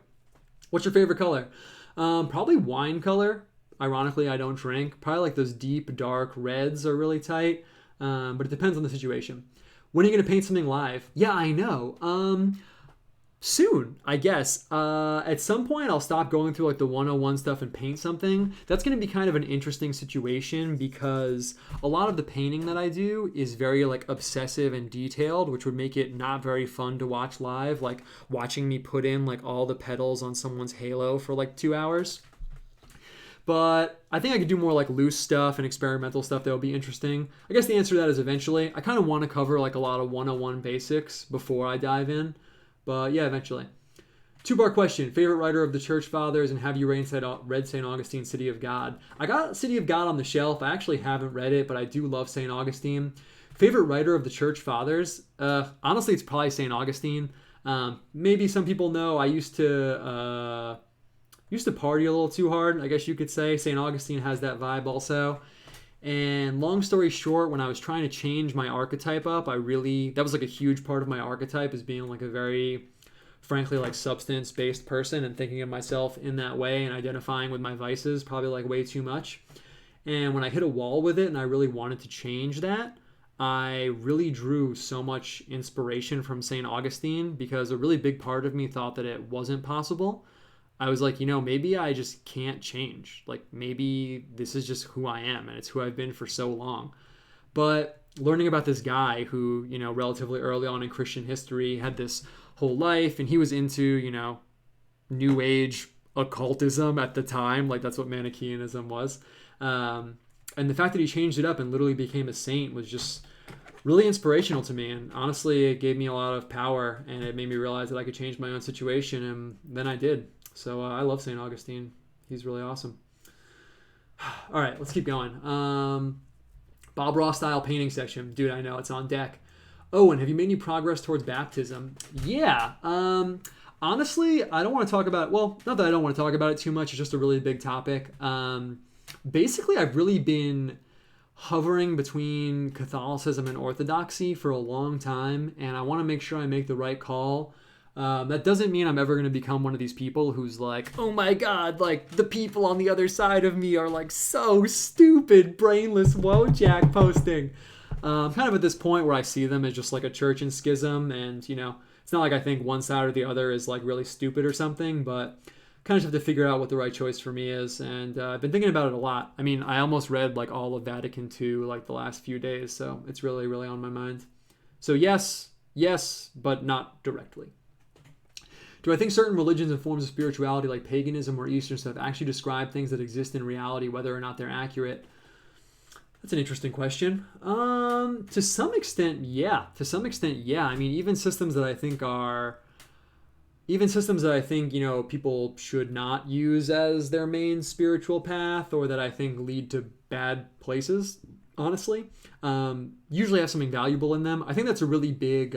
What's your favorite color? Probably wine color. Ironically, I don't drink. Probably like those deep, dark reds are really tight. But it depends on the situation. When are you going to paint something live? Yeah, I know. Soon, I guess. At some point, I'll stop going through like the 101 stuff and paint something. That's going to be kind of an interesting situation because a lot of the painting that I do is very like obsessive and detailed, which would make it not very fun to watch live. Like watching me put in like all the petals on someone's halo for like 2 hours. But I think I could do more like loose stuff and experimental stuff that would be interesting. I guess the answer to that is eventually. I kind of want to cover like a lot of 101 basics before I dive in. But yeah, eventually. 2-part question. Favorite writer of the Church Fathers, and have you read St. Augustine's City of God? I got City of God on the shelf. I actually haven't read it, but I do love St. Augustine. Favorite writer of the Church Fathers? Honestly, it's probably St. Augustine. Maybe some people know I used to party a little too hard, I guess you could say. St. Augustine has that vibe also. And long story short, when I was trying to change my archetype up, that was like a huge part of my archetype, is being like a very frankly like substance-based person and thinking of myself in that way and identifying with my vices probably like way too much. And when I hit a wall with it and I really wanted to change that, I really drew so much inspiration from St. Augustine because a really big part of me thought that it wasn't possible. I was like, maybe I just can't change. Like maybe this is just who I am and it's who I've been for so long. But learning about this guy who, relatively early on in Christian history had this whole life and he was into, New Age occultism at the time. Like that's what Manichaeanism was. And the fact that he changed it up and literally became a saint was just really inspirational to me. And honestly, it gave me a lot of power and it made me realize that I could change my own situation. And then I did. So I love St. Augustine. He's really awesome. All right, let's keep going. Bob Ross style painting section. Dude, I know it's on deck. Oh, and have you made any progress towards baptism? Yeah. Honestly, I don't want to talk about, not that I don't want to talk about it too much. It's just a really big topic. Basically, I've really been hovering between Catholicism and Orthodoxy for a long time, and I want to make sure I make the right call. That doesn't mean I'm ever going to become one of these people who's like, oh my God, like the people on the other side of me are like so stupid, brainless Wojak posting. I'm kind of at this point where I see them as just like a church in schism, and it's not like I think one side or the other is like really stupid or something, but kind of have to figure out what the right choice for me is. And I've been thinking about it a lot. I mean, I almost read like all of Vatican II like the last few days, so it's really, really on my mind. So yes, but not directly. Do I think certain religions and forms of spirituality like paganism or Eastern stuff actually describe things that exist in reality, whether or not they're accurate? That's an interesting question. To some extent, yeah. I mean, even systems that I think, people should not use as their main spiritual path or that I think lead to bad places, honestly, usually have something valuable in them. I think that's a really big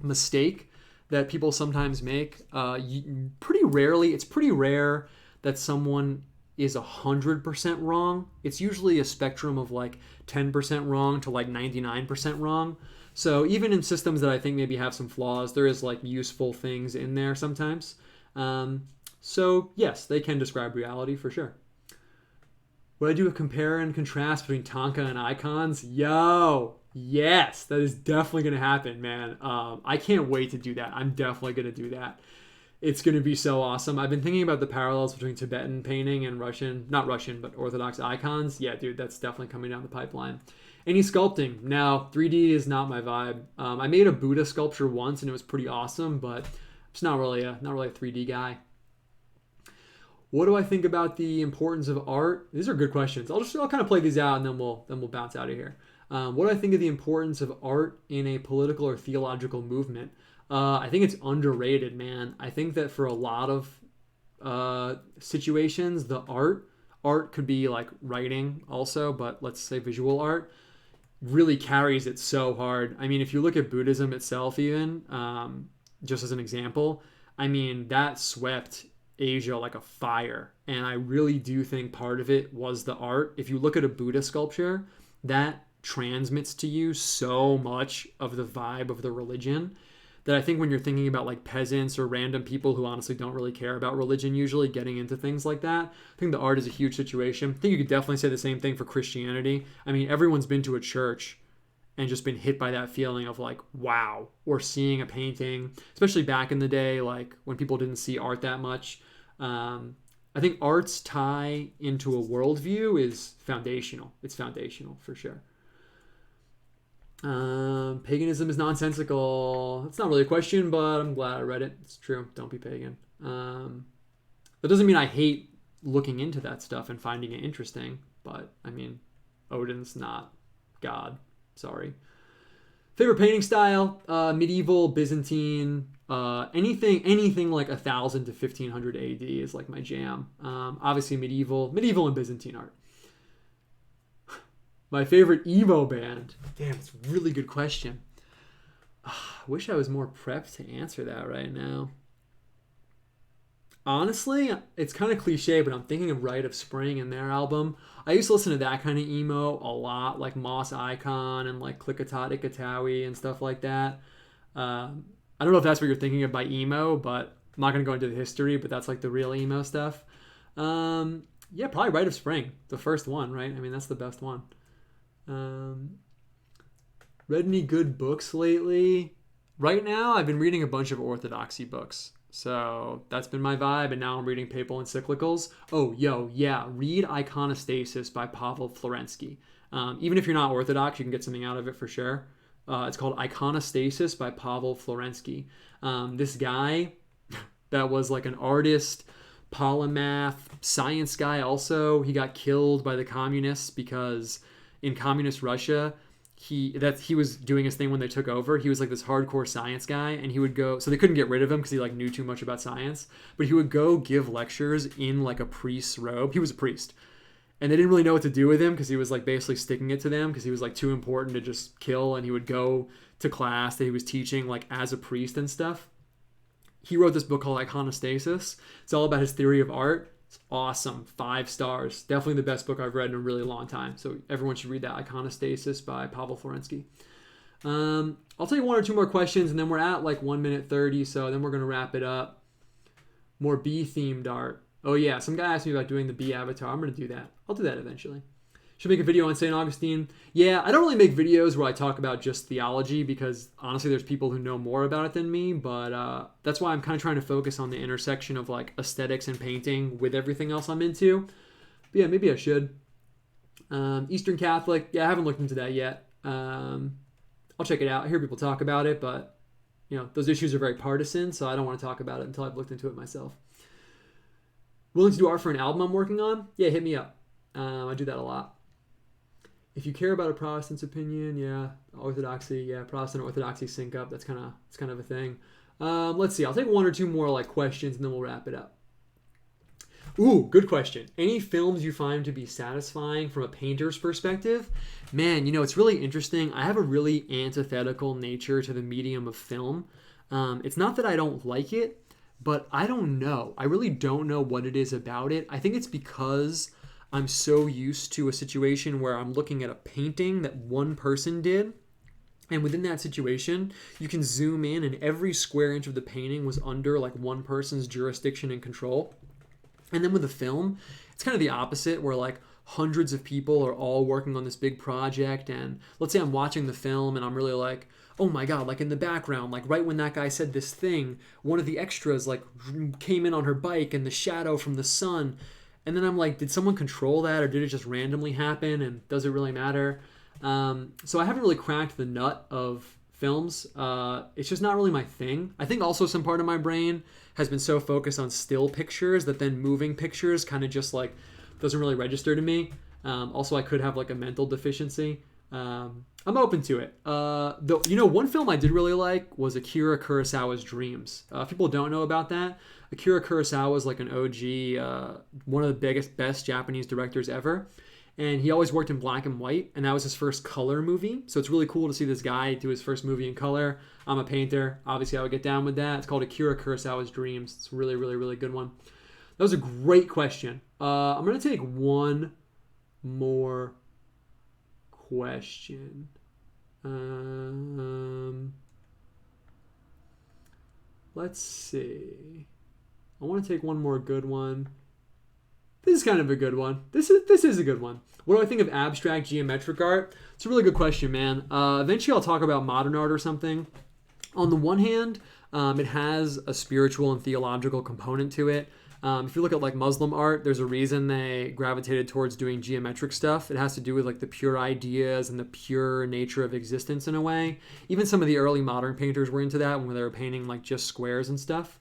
mistake that people sometimes make. It's pretty rare that someone is 100% wrong. It's usually a spectrum of like 10% wrong to like 99% wrong. So even in systems that I think maybe have some flaws, there is like useful things in there sometimes. So yes, they can describe reality for sure. Would I do a compare and contrast between Tonka and icons? Yo, yes, that is definitely going to happen, man. I can't wait to do that. I'm definitely going to do that. It's going to be so awesome. I've been thinking about the parallels between Tibetan painting and not Russian, but Orthodox icons. Yeah, dude, that's definitely coming down the pipeline. Any sculpting? No, 3D is not my vibe. I made a Buddha sculpture once and it was pretty awesome, but I'm just not really a 3D guy. What do I think about the importance of art? These are good questions. I'll kind of play these out and then we'll bounce out of here. What do I think of the importance of art in a political or theological movement? I think it's underrated, man. I think that for a lot of situations, the art could be like writing also, but let's say visual art really carries it so hard. I mean, if you look at Buddhism itself even, just as an example, I mean, that swept Asia like a fire. And I really do think part of it was the art. If you look at a Buddha sculpture, that transmits to you so much of the vibe of the religion that I think when you're thinking about like peasants or random people who honestly don't really care about religion usually getting into things like that, I think the art is a huge situation. I think you could definitely say the same thing for Christianity. I mean, everyone's been to a church and just been hit by that feeling of like, wow, or seeing a painting, especially back in the day, like when people didn't see art that much. I think art's tie into a worldview is foundational. It's foundational for sure. Paganism is nonsensical. It's not really a question, but I'm glad I read it. It's true. Don't be pagan. That doesn't mean I hate looking into that stuff and finding it interesting, but I mean, Odin's not God. Sorry. Favorite painting style? Medieval, Byzantine, anything like 1000 to 1500 AD is like my jam. Obviously medieval and Byzantine art. My favorite emo band. Damn, it's a really good question. I wish I was more prepped to answer that right now. Honestly, it's kind of cliche, but I'm thinking of Rite of Spring and their album. I used to listen to that kind of emo a lot, like Moss Icon and like Klikatawi and stuff like that. I don't know if that's what you're thinking of by emo, but I'm not going to go into the history, but that's like the real emo stuff. Yeah, probably Rite of Spring, the first one, right? I mean, that's the best one. Read any good books lately? Right now, I've been reading a bunch of orthodoxy books. So that's been my vibe, and now I'm reading papal encyclicals. Oh, yeah, read Iconostasis by Pavel Florensky. Even if you're not Orthodox, you can get something out of it for sure. It's called Iconostasis by Pavel Florensky. This guy that was like an artist, polymath, science guy also, he got killed by the communists because in communist Russia, he was doing his thing when they took over. He was like this hardcore science guy, and he would go, so they couldn't get rid of him because he like knew too much about science, but he would go give lectures in like a priest's robe. He was a priest, and they didn't really know what to do with him because he was like basically sticking it to them because he was like too important to just kill. And he would go to class that he was teaching like as a priest and stuff. He wrote this book called Iconostasis. It's all about his theory of art. It's awesome. 5 stars. Definitely the best book I've read in a really long time. So everyone should read that. Iconostasis by Pavel Florensky. I'll take 1 or 2 more questions, and then we're at like 1 minute 30. So then we're going to wrap it up. More bee-themed art. Oh yeah, some guy asked me about doing the bee avatar. I'm going to do that. I'll do that eventually. Should make a video on St. Augustine. Yeah, I don't really make videos where I talk about just theology because honestly there's people who know more about it than me, but that's why I'm kind of trying to focus on the intersection of like aesthetics and painting with everything else I'm into. But yeah, maybe I should. Eastern Catholic, yeah, I haven't looked into that yet. I'll check it out. I hear people talk about it, but you know, those issues are very partisan, so I don't want to talk about it until I've looked into it myself. Willing to do art for an album I'm working on? Yeah, hit me up. I do that a lot. If you care about a Protestant's opinion, yeah, Orthodoxy, yeah, Protestant Orthodoxy sync up. That's kind of a thing. Let's see. I'll take 1 or 2 more like questions, and then we'll wrap it up. Ooh, good question. Any films you find to be satisfying from a painter's perspective? Man, you know, it's really interesting. I have a really antithetical nature to the medium of film. It's not that I don't like it, but I don't know. I really don't know what it is about it. I think it's because I'm so used to a situation where I'm looking at a painting that one person did. And within that situation, you can zoom in and every square inch of the painting was under like one person's jurisdiction and control. And then with the film, it's kind of the opposite where like hundreds of people are all working on this big project. And let's say I'm watching the film and I'm really like, oh my God, like in the background, like right when that guy said this thing, one of the extras like came in on her bike and the shadow from the sun. And then I'm like, did someone control that or did it just randomly happen? And does it really matter? So I haven't really cracked the nut of films. It's just not really my thing. I think also some part of my brain has been so focused on still pictures that then moving pictures kind of just like doesn't really register to me. Also, I could have like a mental deficiency. I'm open to it. Though, you know, one film I did really like was Akira Kurosawa's Dreams. People don't know about that. Akira Kurosawa is like an OG, one of the best Japanese directors ever. And he always worked in black and white, and that was his first color movie. So it's really cool to see this guy do his first movie in color. I'm a painter. Obviously, I would get down with that. It's called Akira Kurosawa's Dreams. It's a really, really, really good one. That was a great question. I'm going to take one more question. Let's see. I want to take one more good one. This is kind of a good one. This is a good one. What do I think of abstract geometric art? It's a really good question, man. Eventually I'll talk about modern art or something. On the one hand, it has a spiritual and theological component to it. If you look at like Muslim art, there's a reason they gravitated towards doing geometric stuff. It has to do with like the pure ideas and the pure nature of existence in a way. Even some of the early modern painters were into that when they were painting like just squares and stuff.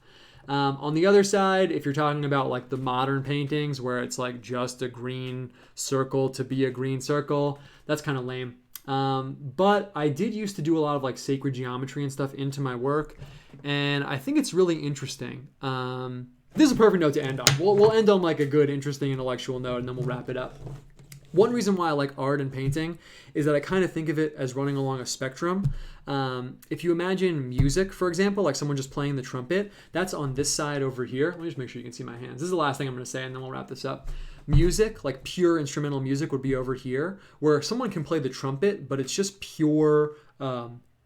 On the other side, if you're talking about like the modern paintings where it's like just a green circle to be a green circle, that's kind of lame. But I did used to do a lot of like sacred geometry and stuff into my work, and I think it's really interesting. This is a perfect note to end on. We'll end on like a good, interesting, intellectual note, and then we'll wrap it up. One reason why I like art and painting is that I kind of think of it as running along a spectrum. If you imagine music, for example, like someone just playing the trumpet, that's on this side over here. Let me just make sure you can see my hands. This is the last thing I'm going to say, and then we'll wrap this up. Music, like pure instrumental music, would be over here, where someone can play the trumpet, but it's just pure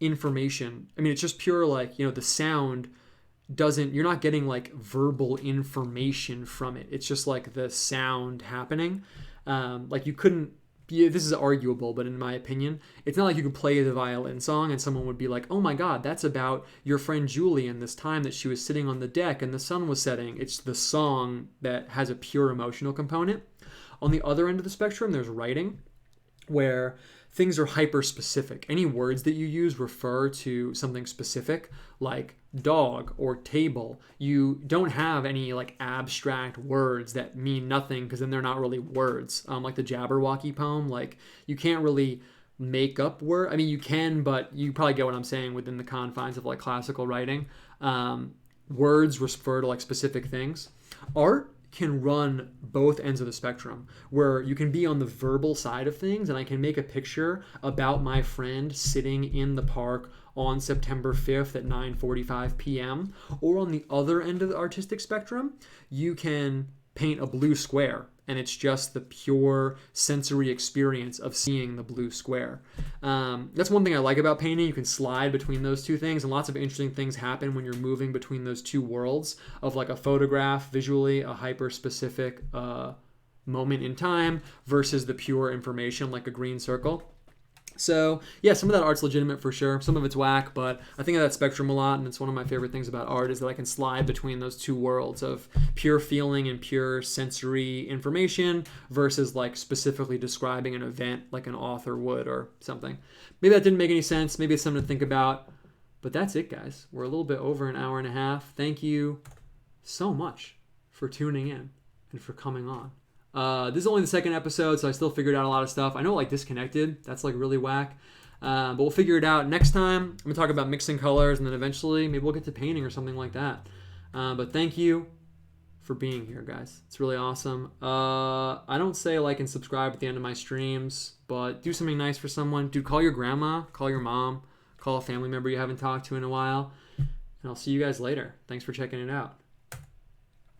information. I mean, it's just pure like, the sound you're not getting like verbal information from it. It's just like the sound happening. Like you couldn't, this is arguable, but in my opinion, it's not like you could play the violin song and someone would be like, oh my God, that's about your friend Julie and this time that she was sitting on the deck and the sun was setting. It's the song that has a pure emotional component. On the other end of the spectrum, there's writing, where things are hyper specific. Any words that you use refer to something specific, like dog or table. You don't have any like abstract words that mean nothing because then they're not really words. Like the Jabberwocky poem, like you can't really make up word. I mean, you can, but you probably get what I'm saying within the confines of like classical writing. Words refer to like specific things. Art can run both ends of the spectrum, where you can be on the verbal side of things and I can make a picture about my friend sitting in the park on September 5th at 9:45 p.m. Or on the other end of the artistic spectrum, you can paint a blue square and it's just the pure sensory experience of seeing the blue square. That's one thing I like about painting. You can slide between those two things, and lots of interesting things happen when you're moving between those two worlds of like a photograph, visually, a hyper-specific moment in time versus the pure information like a green circle. So, yeah, some of that art's legitimate for sure. Some of it's whack, but I think of that spectrum a lot, and it's one of my favorite things about art is that I can slide between those two worlds of pure feeling and pure sensory information versus like specifically describing an event like an author would or something. Maybe that didn't make any sense. Maybe it's something to think about. But that's it, guys. We're a little bit over an hour and a half. Thank you so much for tuning in and for coming on. This is only the second episode, so I still figured out a lot of stuff. I know like disconnected. That's like really whack. But we'll figure it out. Next time, I'm going to talk about mixing colors, and then eventually maybe we'll get to painting or something like that. But thank you for being here, guys. It's really awesome. I don't say like and subscribe at the end of my streams, but do something nice for someone. Dude, call your grandma, call your mom, call a family member you haven't talked to in a while. And I'll see you guys later. Thanks for checking it out.